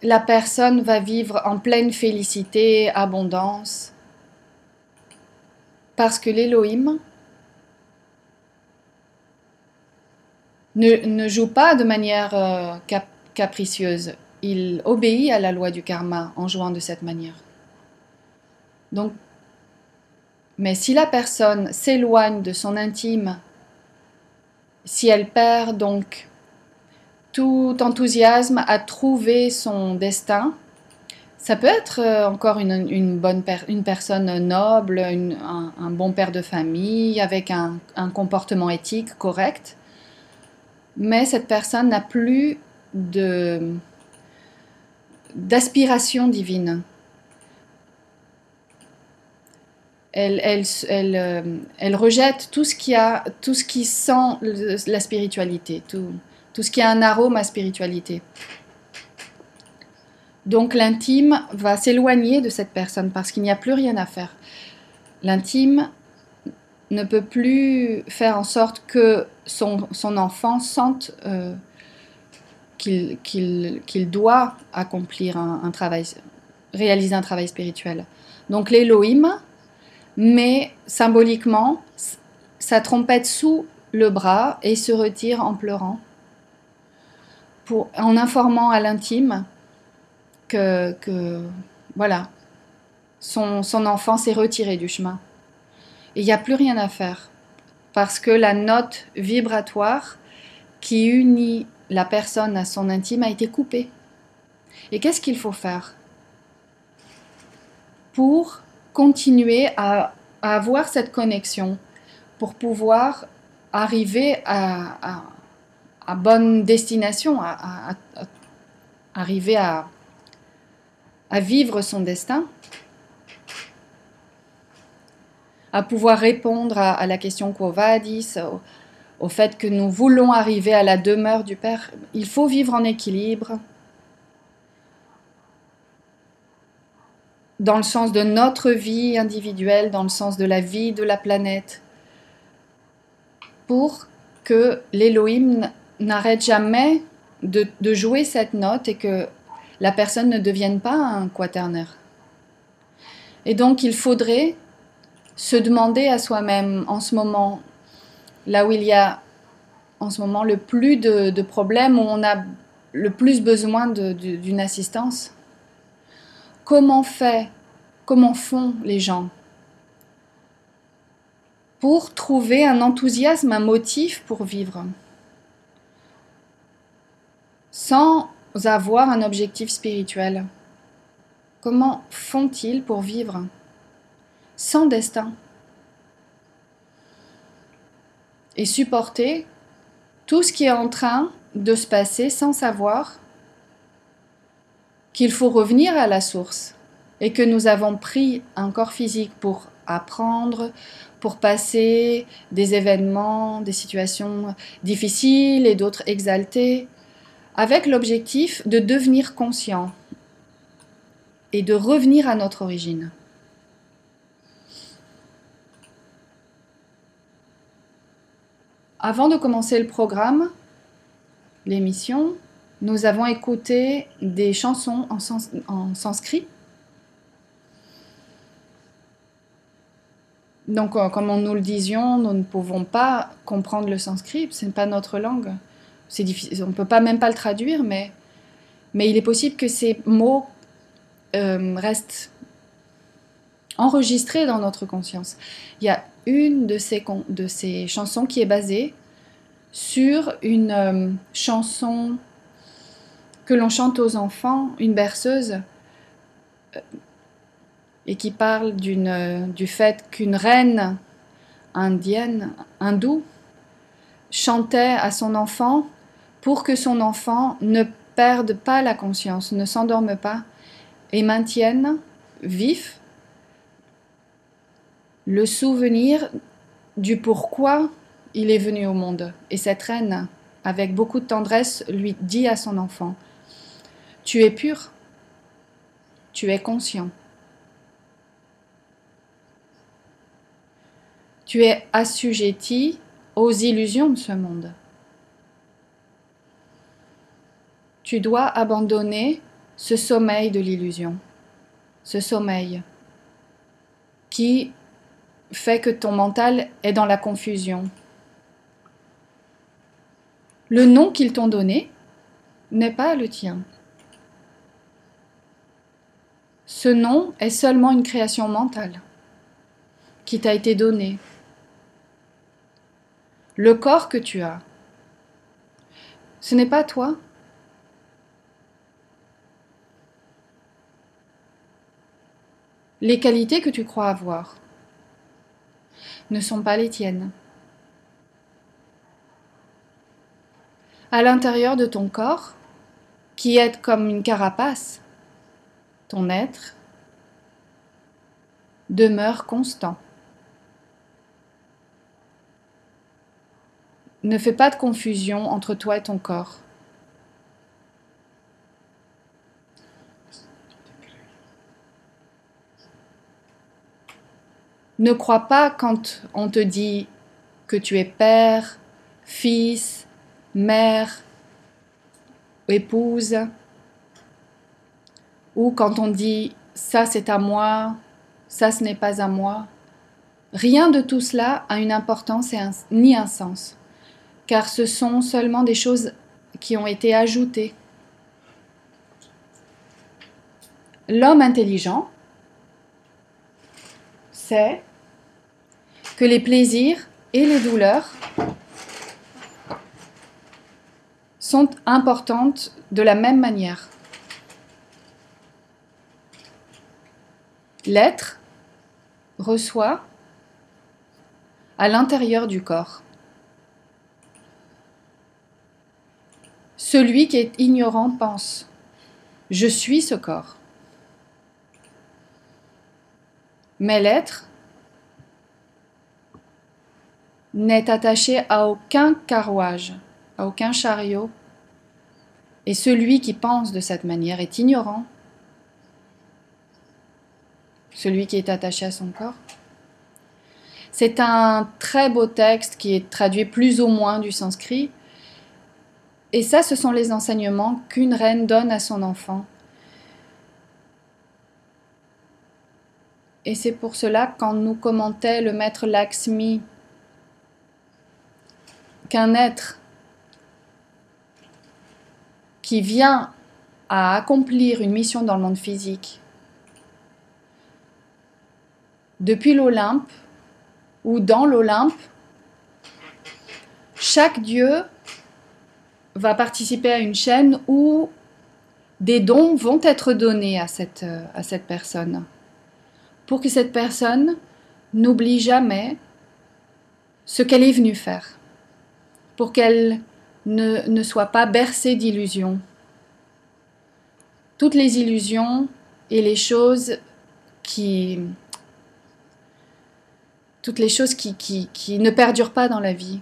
la personne va vivre en pleine félicité, abondance, parce que l'Elohim ne joue pas de manière capricieuse. Il obéit à la loi du karma en jouant de cette manière. Donc, mais si la personne s'éloigne de son intime, si elle perd donc tout enthousiasme à trouver son destin, ça peut être encore une personne noble, un bon père de famille, avec un comportement éthique correct, mais cette personne n'a plus d'aspiration divine. Elle rejette tout ce qui sent la spiritualité, tout ce qui a un arôme à spiritualité. Donc l'intime va s'éloigner de cette personne parce qu'il n'y a plus rien à faire. L'intime ne peut plus faire en sorte que son enfant sente qu'il doit accomplir un travail, réaliser un travail spirituel. Donc l'Elohim met symboliquement sa trompette sous le bras et se retire en pleurant, en informant à l'intime que voilà, son enfant s'est retiré du chemin. Et il n'y a plus rien à faire, parce que la note vibratoire qui unit la personne à son intime a été coupée. Et qu'est-ce qu'il faut faire pour continuer à avoir cette connexion, pour pouvoir arriver à bonne destination, arriver à vivre son destin, à pouvoir répondre à la question Quo Vadis, au fait que nous voulons arriver à la demeure du Père. Il faut vivre en équilibre, dans le sens de notre vie individuelle, dans le sens de la vie de la planète, pour que l'Elohim n'arrête jamais de jouer cette note et que la personne ne devienne pas un quaternaire. Et donc il faudrait se demander à soi-même en ce moment, là où il y a en ce moment le plus de problèmes, où on a le plus besoin d'une assistance, comment font les gens pour trouver un enthousiasme, un motif pour vivre, sans avoir un objectif spirituel? Comment font-ils pour vivre sans destin et supporter tout ce qui est en train de se passer sans savoir qu'il faut revenir à la source et que nous avons pris un corps physique pour apprendre, pour passer des événements, des situations difficiles et d'autres exaltées, avec l'objectif de devenir conscient et de revenir à notre origine. Avant de commencer le programme, l'émission, nous avons écouté des chansons en sanskrit. Donc, comme nous le disions, nous ne pouvons pas comprendre le sanskrit, ce n'est pas notre langue. C'est difficile, on ne peut même pas le traduire, mais il est possible que ces mots restent enregistrés dans notre conscience. Il y a une de ces chansons qui est basée sur une chanson que l'on chante aux enfants, une berceuse, et qui parle du fait qu'une reine hindoue, chantait à son enfant pour que son enfant ne perde pas la conscience, ne s'endorme pas, et maintienne vif le souvenir du pourquoi il est venu au monde. Et cette reine, avec beaucoup de tendresse, lui dit à son enfant: « Tu es pur, tu es conscient, tu es assujetti aux illusions de ce monde. Tu dois abandonner ce sommeil de l'illusion, ce sommeil qui fait que ton mental est dans la confusion. Le nom qu'ils t'ont donné n'est pas le tien. Ce nom est seulement une création mentale qui t'a été donnée. Le corps que tu as, ce n'est pas toi. Les qualités que tu crois avoir ne sont pas les tiennes. À l'intérieur de ton corps, qui est comme une carapace, ton être demeure constant. Ne fais pas de confusion entre toi et ton corps. Ne crois pas quand on te dit que tu es père, fils, mère, épouse, ou quand on dit ça c'est à moi, ça ce n'est pas à moi. Rien de tout cela a une importance ni un sens, car ce sont seulement des choses qui ont été ajoutées. L'homme intelligent sait que les plaisirs et les douleurs sont importantes de la même manière. L'être reçoit à l'intérieur du corps. Celui qui est ignorant pense « je suis ce corps ». Mais l'être n'est attaché à aucun carrouage, à aucun chariot. Et celui qui pense de cette manière est ignorant. Celui qui est attaché à son corps. C'est un très beau texte qui est traduit plus ou moins du sanskrit. Et ça, ce sont les enseignements qu'une reine donne à son enfant. Et c'est pour cela, quand nous commentait le maître Lakshmi, qu'un être qui vient à accomplir une mission dans le monde physique, depuis l'Olympe ou dans l'Olympe, chaque dieu va participer à une chaîne où des dons vont être donnés à cette personne, pour que cette personne n'oublie jamais ce qu'elle est venue faire, pour qu'elle ne soit pas bercée d'illusions. Toutes les illusions et les choses qui ne perdurent pas dans la vie.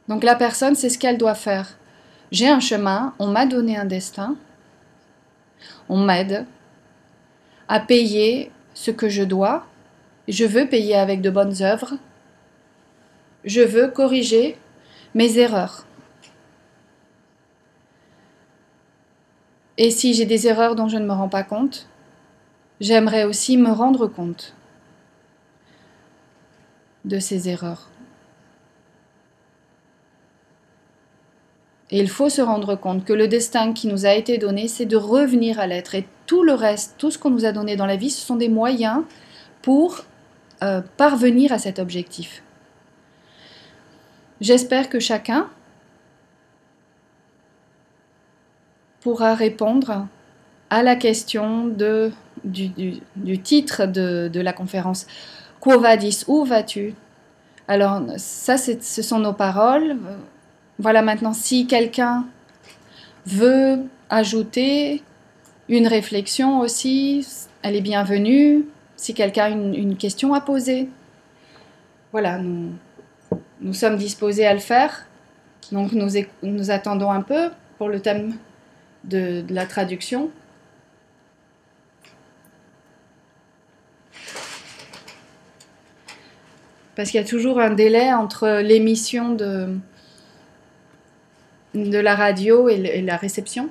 Donc la personne, c'est ce qu'elle doit faire. J'ai un chemin, on m'a donné un destin, on m'aide à payer ce que je dois, je veux payer avec de bonnes œuvres, je veux corriger mes erreurs. Et si j'ai des erreurs dont je ne me rends pas compte, j'aimerais aussi me rendre compte de ces erreurs. Et il faut se rendre compte que le destin qui nous a été donné, c'est de revenir à l'être. Et tout le reste, tout ce qu'on nous a donné dans la vie, ce sont des moyens pour parvenir à cet objectif. J'espère que chacun pourra répondre à la question du titre de la conférence. Quo vadis, où vas-tu? Alors ça, ce sont nos paroles. Voilà, maintenant, si quelqu'un veut ajouter une réflexion aussi, elle est bienvenue. Si quelqu'un a une question à poser, voilà, nous sommes disposés à le faire. Donc nous attendons un peu pour le thème de la traduction. Parce qu'il y a toujours un délai entre l'émission de la radio et la réception.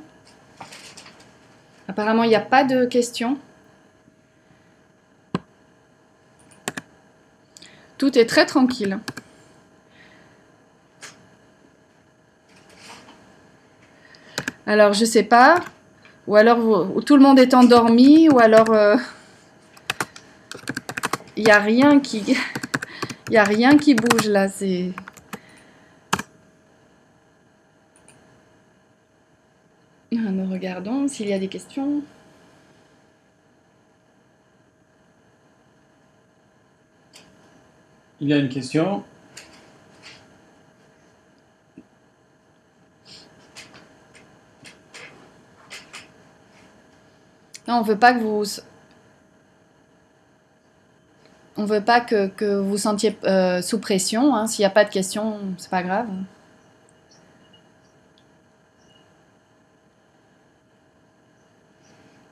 Apparemment, il n'y a pas de questions. Tout est très tranquille. Alors, je ne sais pas. Ou alors, tout le monde est endormi. Ou alors, il n'y a rien qui... Il n'y a rien qui bouge là. Nous regardons s'il y a des questions. Il y a une question. Non, on veut pas que vous... On veut pas que vous sentiez sous pression. Hein. S'il n'y a pas de questions, c'est pas grave.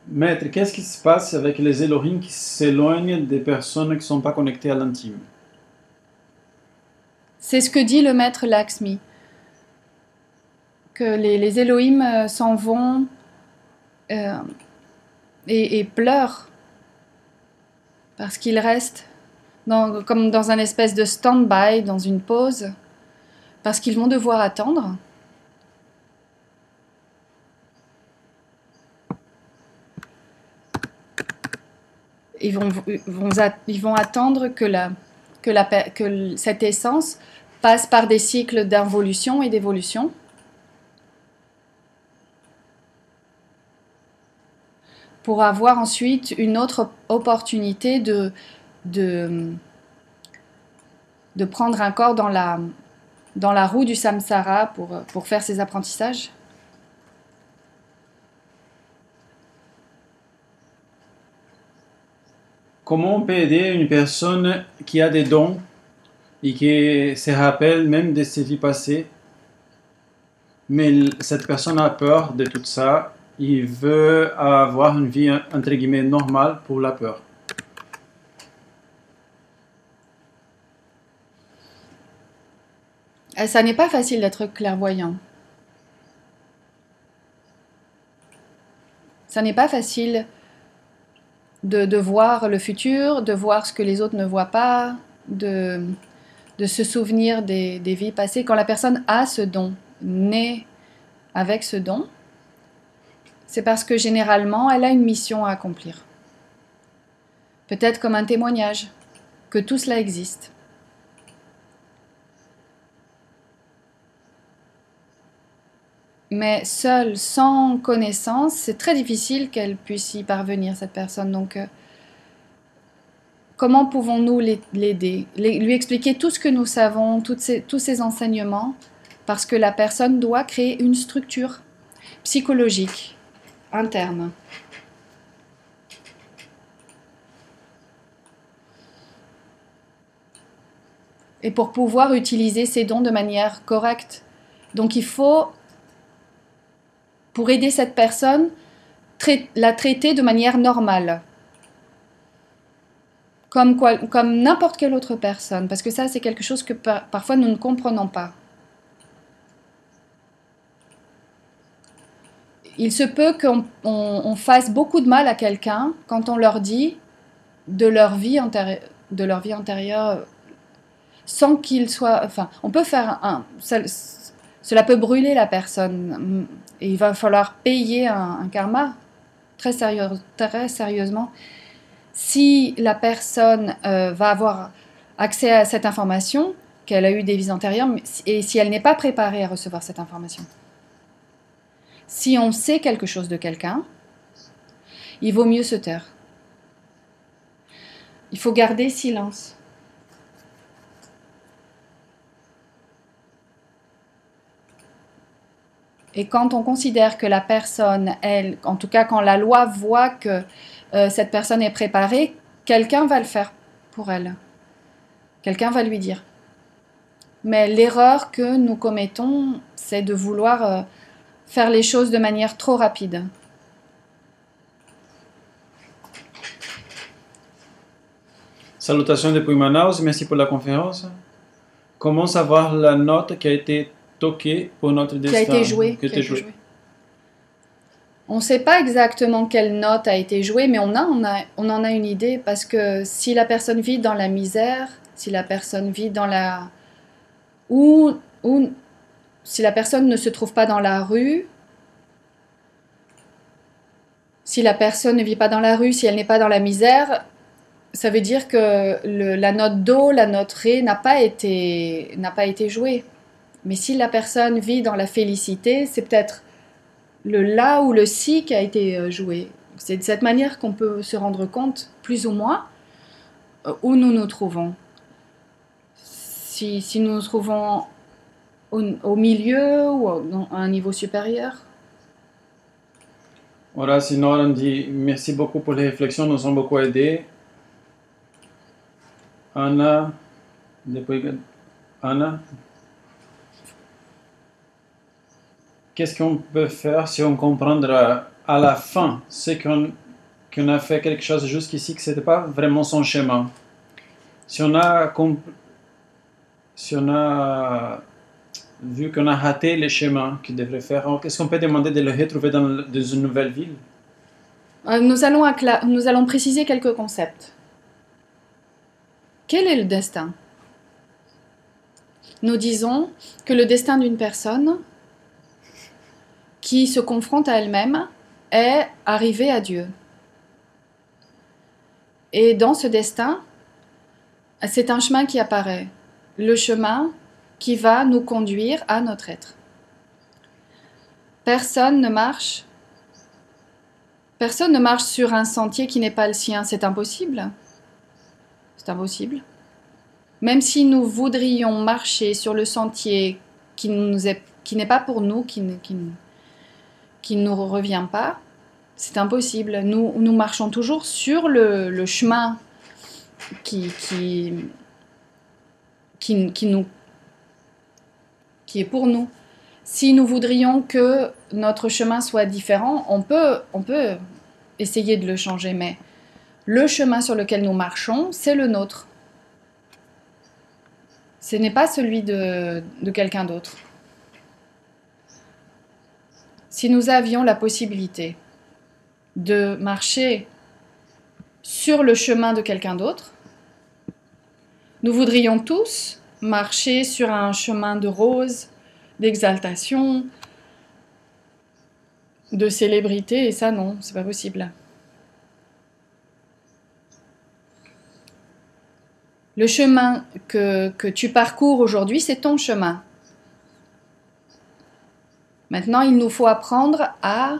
Maître, qu'est-ce qui se passe avec les Elohim qui s'éloignent des personnes qui ne sont pas connectées à l'intime? C'est ce que dit le maître Lakshmi. Que les Elohim s'en vont et pleurent parce qu'ils restent comme dans un espèce de stand-by, dans une pause, parce qu'ils vont devoir attendre. Ils vont attendre que cette essence passe par des cycles d'involution et d'évolution. Pour avoir ensuite une autre opportunité de prendre un corps dans la roue du samsara pour faire ses apprentissages. Comment on peut aider une personne qui a des dons et qui se rappelle même de ses vies passées, mais cette personne a peur de tout ça, il veut avoir une vie entre guillemets normale pour la peur? Ça n'est pas facile d'être clairvoyant. Ça n'est pas facile de voir le futur, de voir ce que les autres ne voient pas, de se souvenir des vies passées. Quand la personne a ce don, naît avec ce don, c'est parce que généralement, elle a une mission à accomplir. Peut-être comme un témoignage que tout cela existe. Mais seule, sans connaissance, c'est très difficile qu'elle puisse y parvenir, cette personne. Donc, comment pouvons-nous l'aider? Lui expliquer tout ce que nous savons, tous ces enseignements, parce que la personne doit créer une structure psychologique, interne. Et pour pouvoir utiliser ses dons de manière correcte. Donc, il faut... Pour aider cette personne, la traiter de manière normale. Comme n'importe quelle autre personne. Parce que ça, c'est quelque chose que parfois nous ne comprenons pas. Il se peut qu'on fasse beaucoup de mal à quelqu'un quand on leur dit de leur vie antérieure sans qu'il soit... Enfin, on peut faire cela peut brûler la personne. Et il va falloir payer un karma très sérieusement. Si la personne va avoir accès à cette information, qu'elle a eu des vies antérieures, et si elle n'est pas préparée à recevoir cette information. Si on sait quelque chose de quelqu'un, il vaut mieux se taire. Il faut garder silence. Et quand on considère que la personne, elle, en tout cas quand la loi voit que cette personne est préparée, quelqu'un va le faire pour elle. Quelqu'un va lui dire. Mais l'erreur que nous commettons, c'est de vouloir faire les choses de manière trop rapide. Salutations depuis Manaus, merci pour la conférence. Comment savoir la note qui a été toquée pour notre destin? Qui a été jouée. On ne sait pas exactement quelle note a été jouée, mais on en a une idée, parce que si la personne vit dans la misère, si la personne vit dans la... ou si la personne ne se trouve pas dans la rue, si la personne ne vit pas dans la rue, si elle n'est pas dans la misère, ça veut dire que la note Do, la note Ré n'a pas été jouée. Mais si la personne vit dans la félicité, c'est peut-être le La ou le Si qui a été joué. C'est de cette manière qu'on peut se rendre compte, plus ou moins, où nous nous trouvons. Si nous nous trouvons au milieu ou à un niveau supérieur. Horace Noran dit merci beaucoup pour les réflexions, nous ont beaucoup aidé. Anna, Anna, qu'est-ce qu'on peut faire si on comprendra à la fin ce qu'on a fait quelque chose jusqu'ici, que ce n'était pas vraiment son chemin? Si on a vu qu'on a raté les chemins qu'il devrait faire, est-ce qu'on peut demander de le retrouver dans une nouvelle ville? Nous allons préciser quelques concepts. Quel est le destin? Nous disons que le destin d'une personne qui se confronte à elle-même est arrivée à Dieu. Et dans ce destin, c'est un chemin qui apparaît, le chemin qui va nous conduire à notre être. Personne ne marche sur un sentier qui n'est pas le sien, c'est impossible. C'est impossible. Même si nous voudrions marcher sur le sentier qui n'est pas pour nous, qui ne nous revient pas, c'est impossible. Nous marchons toujours sur le chemin qui est pour nous. Si nous voudrions que notre chemin soit différent, on peut essayer de le changer, mais le chemin sur lequel nous marchons, c'est le nôtre. Ce n'est pas celui de quelqu'un d'autre. Si nous avions la possibilité de marcher sur le chemin de quelqu'un d'autre, nous voudrions tous marcher sur un chemin de rose, d'exaltation, de célébrité, et ça non, c'est pas possible. Le chemin que tu parcours aujourd'hui, c'est ton chemin. Maintenant, il nous faut apprendre à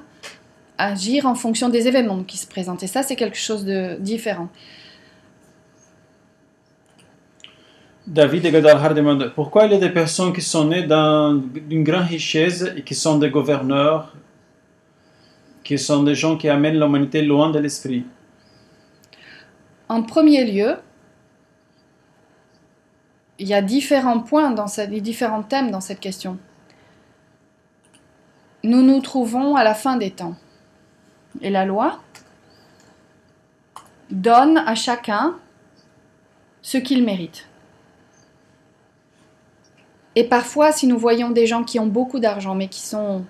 agir en fonction des événements qui se présentent. Et ça, c'est quelque chose de différent. David Gadalhar demande pourquoi il y a des personnes qui sont nées d'une grande richesse et qui sont des gouverneurs, qui sont des gens qui amènent l'humanité loin de l'esprit. En premier lieu, il y a différents points, différents thèmes dans cette question. Nous nous trouvons à la fin des temps. Et la loi donne à chacun ce qu'il mérite. Et parfois, si nous voyons des gens qui ont beaucoup d'argent, mais qui sont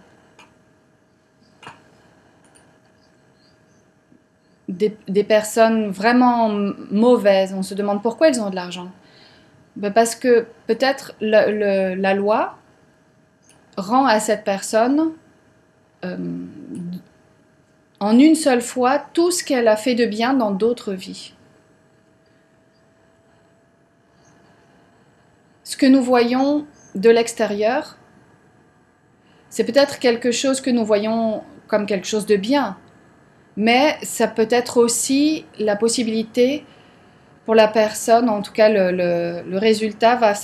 des personnes vraiment mauvaises, on se demande pourquoi ils ont de l'argent. Parce que peut-être la loi rend à cette personne en une seule fois tout ce qu'elle a fait de bien dans d'autres vies. Ce que nous voyons de l'extérieur, c'est peut-être quelque chose que nous voyons comme quelque chose de bien, mais ça peut être aussi la possibilité pour la personne, en tout cas le résultat va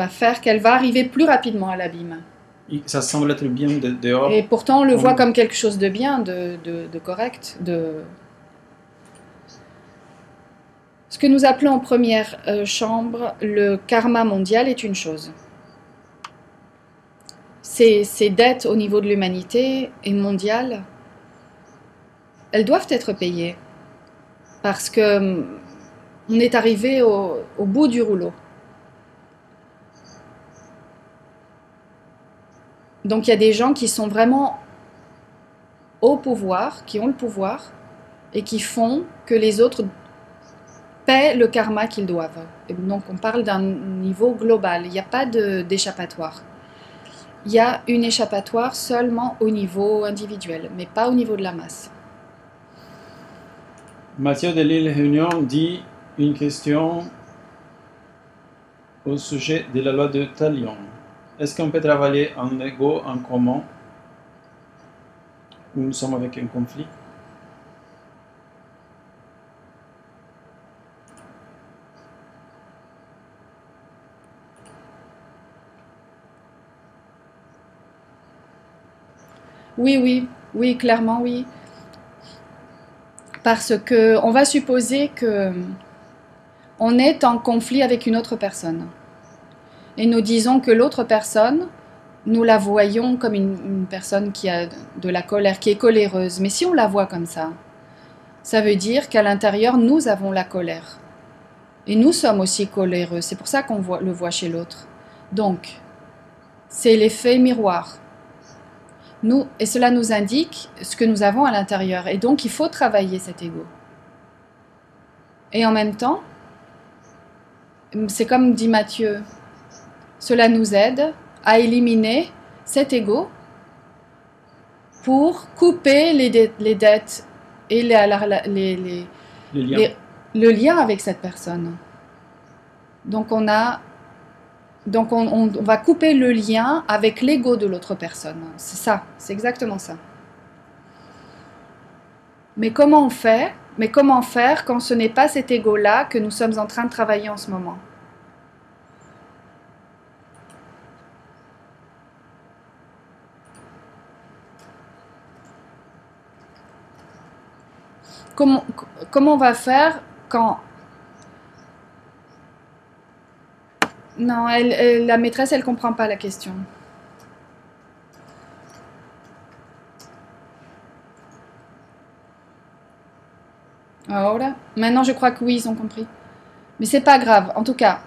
faire qu'elle va arriver plus rapidement à l'abîme. Ça semble être bien dehors. Et pourtant on le voit comme quelque chose de bien, de correct, Ce que nous appelons en première chambre le karma mondial est une chose. Ces dettes au niveau de l'humanité et mondiale, elles doivent être payées parce que on est arrivé au bout du rouleau. Donc il y a des gens qui sont vraiment au pouvoir, qui ont le pouvoir et qui font que les autres paient le karma qu'ils doivent. Et donc on parle d'un niveau global, il n'y a pas d'échappatoire. Il y a une échappatoire seulement au niveau individuel, mais pas au niveau de la masse. Mathieu de l'île Réunion dit une question au sujet de la loi de Talion. Est-ce qu'on peut travailler en ego en commun où nous sommes avec un conflit? Oui, clairement oui. Parce que on va supposer que on est en conflit avec une autre personne. Et nous disons que l'autre personne, nous la voyons comme une personne qui a de la colère, qui est coléreuse. Mais si on la voit comme ça veut dire qu'à l'intérieur, nous avons la colère. Et nous sommes aussi coléreux. C'est pour ça qu'on le voit chez l'autre. Donc, c'est l'effet miroir. Et cela nous indique ce que nous avons à l'intérieur. Et donc, il faut travailler cet ego. Et en même temps, c'est comme dit Matthieu, cela nous aide à éliminer cet ego pour couper les dettes et le lien avec cette personne. Donc on va couper le lien avec l'ego de l'autre personne. C'est ça, c'est exactement ça. Mais comment faire quand ce n'est pas cet ego-là que nous sommes en train de travailler en ce moment? Comment on va faire quand... Non, la maîtresse, elle ne comprend pas la question. Ahora. Maintenant, je crois que oui, ils ont compris. Mais c'est pas grave. En tout cas,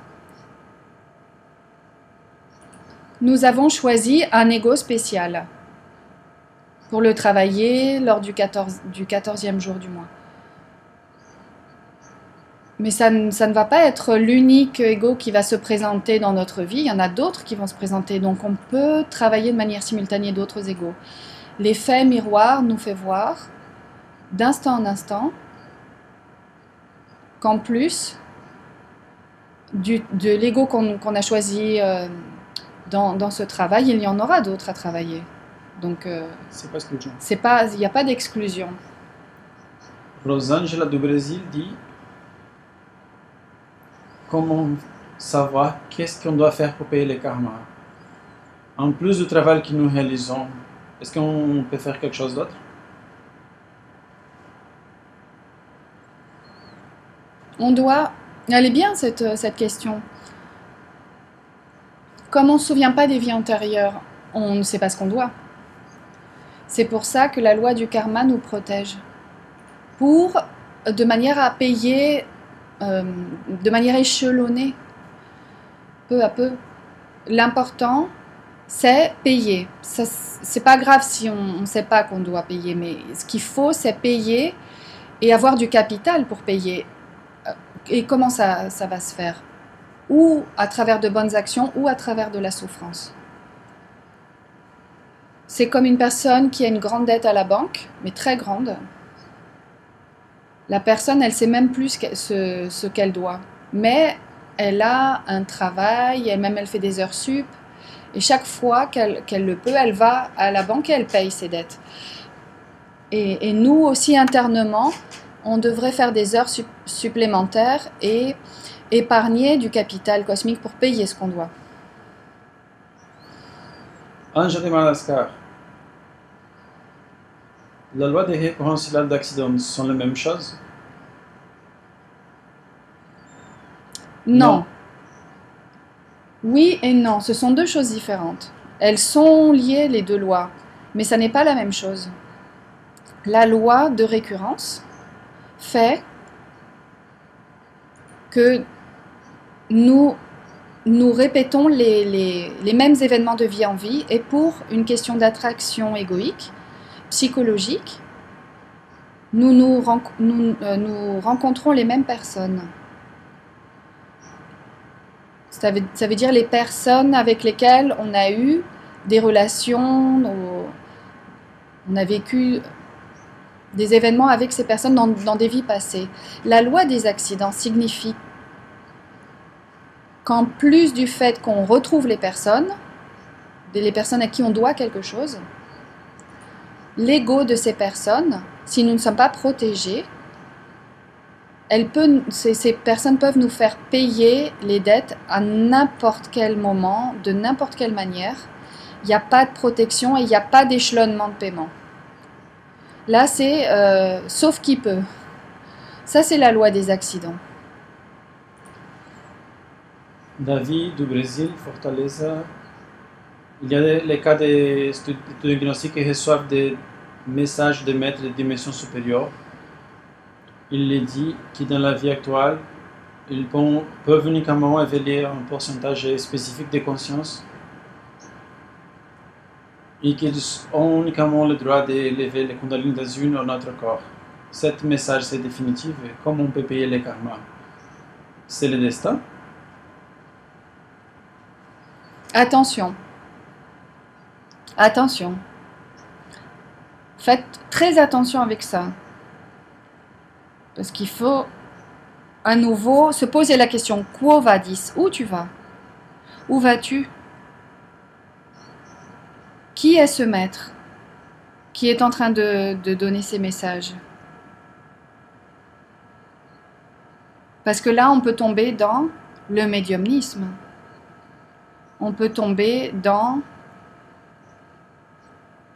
nous avons choisi un ego spécial pour le travailler lors du 14e jour du mois. Mais ça ne va pas être l'unique ego qui va se présenter dans notre vie. Il y en a d'autres qui vont se présenter. Donc on peut travailler de manière simultanée d'autres égos. L'effet miroir nous fait voir, d'instant en instant, qu'en plus de l'ego qu'on a choisi dans ce travail, il y en aura d'autres à travailler. Donc, c'est pas exclusion. Il n'y a pas d'exclusion. Rosângela du Brésil dit: comment savoir qu'est-ce qu'on doit faire pour payer les karmas? En plus du travail que nous réalisons, est-ce qu'on peut faire quelque chose d'autre? Elle est bien cette question. Comme on ne se souvient pas des vies antérieures, on ne sait pas ce qu'on doit. C'est pour ça que la loi du karma nous protège. De manière à payer, de manière échelonnée, peu à peu. L'important, c'est payer. C'est pas grave si on ne sait pas qu'on doit payer, mais ce qu'il faut, c'est payer et avoir du capital pour payer. Et comment ça va se faire? Ou à travers de bonnes actions, ou à travers de la souffrance. C'est comme une personne qui a une grande dette à la banque, mais très grande. La personne, elle ne sait même plus ce qu'elle doit. Mais elle a un travail, elle fait des heures sup. Et chaque fois qu'elle le peut, elle va à la banque et elle paye ses dettes. Et nous aussi, internement, on devrait faire des heures supplémentaires et épargner du capital cosmique pour payer ce qu'on doit. Anja de Madagascar. La loi des référentiels d'accidents sont les mêmes choses? Non. Oui et non, ce sont deux choses différentes. Elles sont liées, les deux lois, mais ça n'est pas la même chose. La loi de récurrence fait que nous répétons les mêmes événements de vie en vie, et pour une question d'attraction égoïque, psychologique, nous rencontrons les mêmes personnes. Ça veut dire les personnes avec lesquelles on a eu des relations, on a vécu des événements avec ces personnes dans des vies passées. La loi des accidents signifie qu'en plus du fait qu'on retrouve les personnes à qui on doit quelque chose, l'ego de ces personnes, si nous ne sommes pas protégés, ces personnes peuvent nous faire payer les dettes à n'importe quel moment, de n'importe quelle manière. Il n'y a pas de protection et il n'y a pas d'échelonnement de paiement. Là, c'est sauf qui peut. Ça, c'est la loi des accidents. David du Brésil, Fortaleza. Il y a les cas des étudiants gnostiques qui reçoivent des messages de maîtres de dimension supérieure. Il les dit que dans la vie actuelle, ils peuvent uniquement évaluer un pourcentage spécifique de conscience et qu'ils ont uniquement le droit d'élever les Kundalini dans une ou notre corps. Cet message, c'est définitif. Comment on peut payer les karmas? C'est le destin. Attention. Attention. Faites très attention avec ça. Parce qu'il faut à nouveau se poser la question, quo vadis? Où tu vas? Où vas-tu? Qui est ce maître qui est en train de donner ces messages? Parce que là, on peut tomber dans le médiumnisme. On peut tomber dans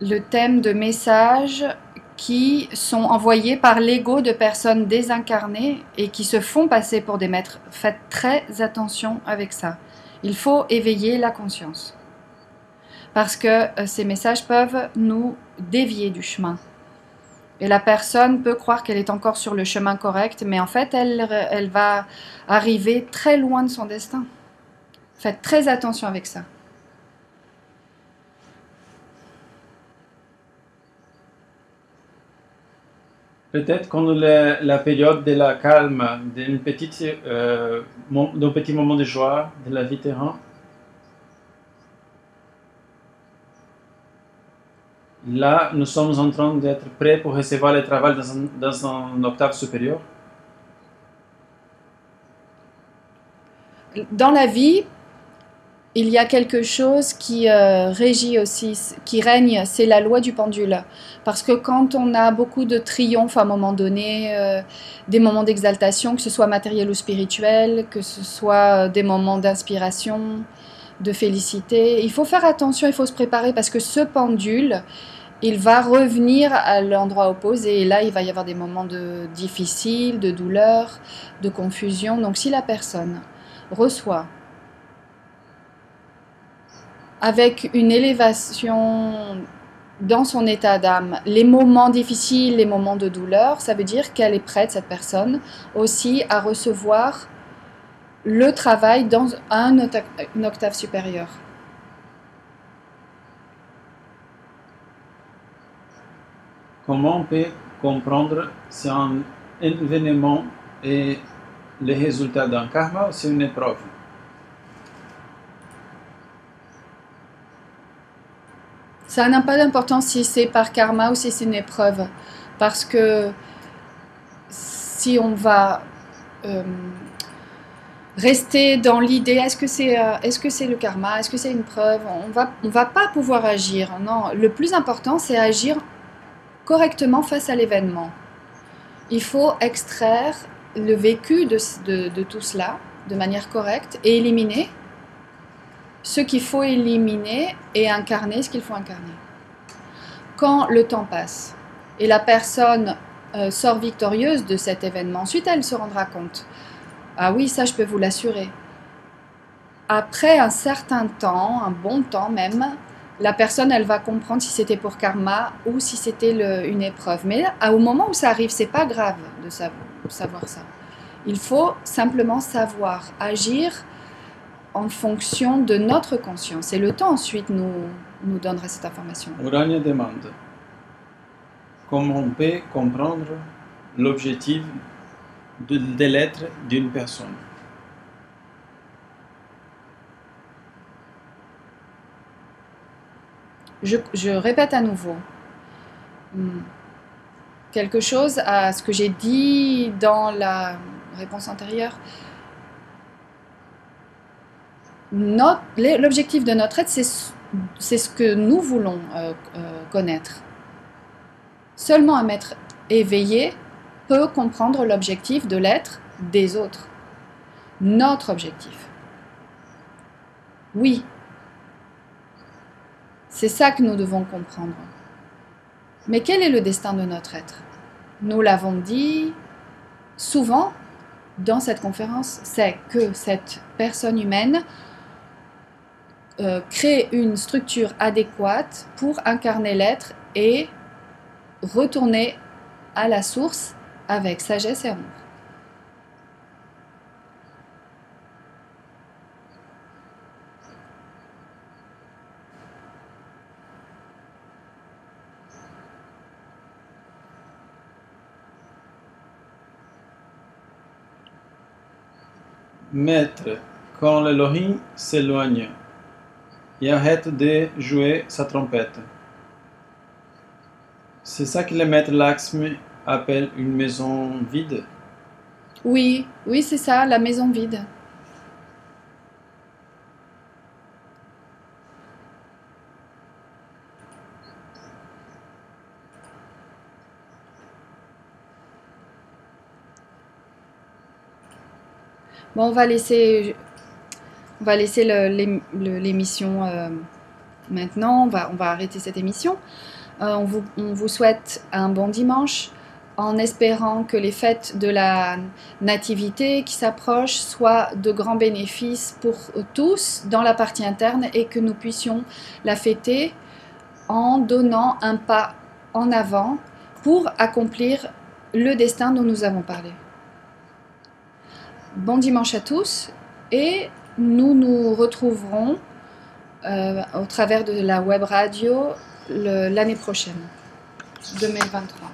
le thème de messages qui sont envoyés par l'ego de personnes désincarnées et qui se font passer pour des maîtres. Faites très attention avec ça. Il faut éveiller la conscience. Parce que ces messages peuvent nous dévier du chemin. Et la personne peut croire qu'elle est encore sur le chemin correct, mais en fait, elle va arriver très loin de son destin. Faites très attention avec ça. Peut-être quand la période de la calme, d'un petit moment de joie de la vie terrestre, là, nous sommes en train d'être prêts pour recevoir le travail dans un octave supérieur. Dans la vie, il y a quelque chose qui régit aussi, qui règne, c'est la loi du pendule. Parce que quand on a beaucoup de triomphes à un moment donné, des moments d'exaltation, que ce soit matériel ou spirituel, que ce soit des moments d'inspiration, de félicité, il faut faire attention, il faut se préparer parce que ce pendule, il va revenir à l'endroit opposé et là, il va y avoir des moments difficiles, de douleur, de confusion. Donc si la personne reçoit avec une élévation dans son état d'âme, les moments difficiles, les moments de douleur, ça veut dire qu'elle est prête, cette personne, aussi à recevoir le travail dans une octave supérieure. Comment on peut comprendre si un événement est le résultat d'un karma ou c'est une épreuve? Ça n'a pas d'importance si c'est par karma ou si c'est une épreuve. Parce que si on va rester dans l'idée, est-ce que c'est le karma, est-ce que c'est une preuve, on va pas pouvoir agir. Non, le plus important, c'est agir correctement face à l'événement. Il faut extraire le vécu de tout cela de manière correcte et éliminer ce qu'il faut éliminer et incarner ce qu'il faut incarner. Quand le temps passe et la personne sort victorieuse de cet événement, ensuite elle se rendra compte. Ah oui, ça je peux vous l'assurer. Après un certain temps, un bon temps même, la personne elle va comprendre si c'était pour karma ou si c'était une épreuve. Mais au moment où ça arrive, c'est pas grave de savoir ça. Il faut simplement savoir agir en fonction de notre conscience. Et le temps ensuite nous donnera cette information. Urania demande comment on peut comprendre l'objectif de l'être d'une personne. Je répète à nouveau quelque chose à ce que j'ai dit dans la réponse antérieure. L'objectif de notre être, c'est ce que nous voulons connaître. Seulement un maître éveillé peut comprendre l'objectif de l'être des autres. Notre objectif. Oui. C'est ça que nous devons comprendre. Mais quel est le destin de notre être? Nous l'avons dit, souvent, dans cette conférence, c'est que cette personne humaine crée une structure adéquate pour incarner l'être et retourner à la source avec sagesse et amour. Maître, quand l'Elohim s'éloigne et arrête de jouer sa trompette. C'est ça que le maître Lakshmi appelle une maison vide. Oui, oui, c'est ça, la maison vide. Bon, on va laisser l'émission maintenant. On va arrêter cette émission. On vous souhaite un bon dimanche, en espérant que les fêtes de la nativité qui s'approchent soient de grands bénéfices pour tous dans la partie interne et que nous puissions la fêter en donnant un pas en avant pour accomplir le destin dont nous avons parlé. Bon dimanche à tous et nous nous retrouverons au travers de la web radio l'année prochaine, 2023.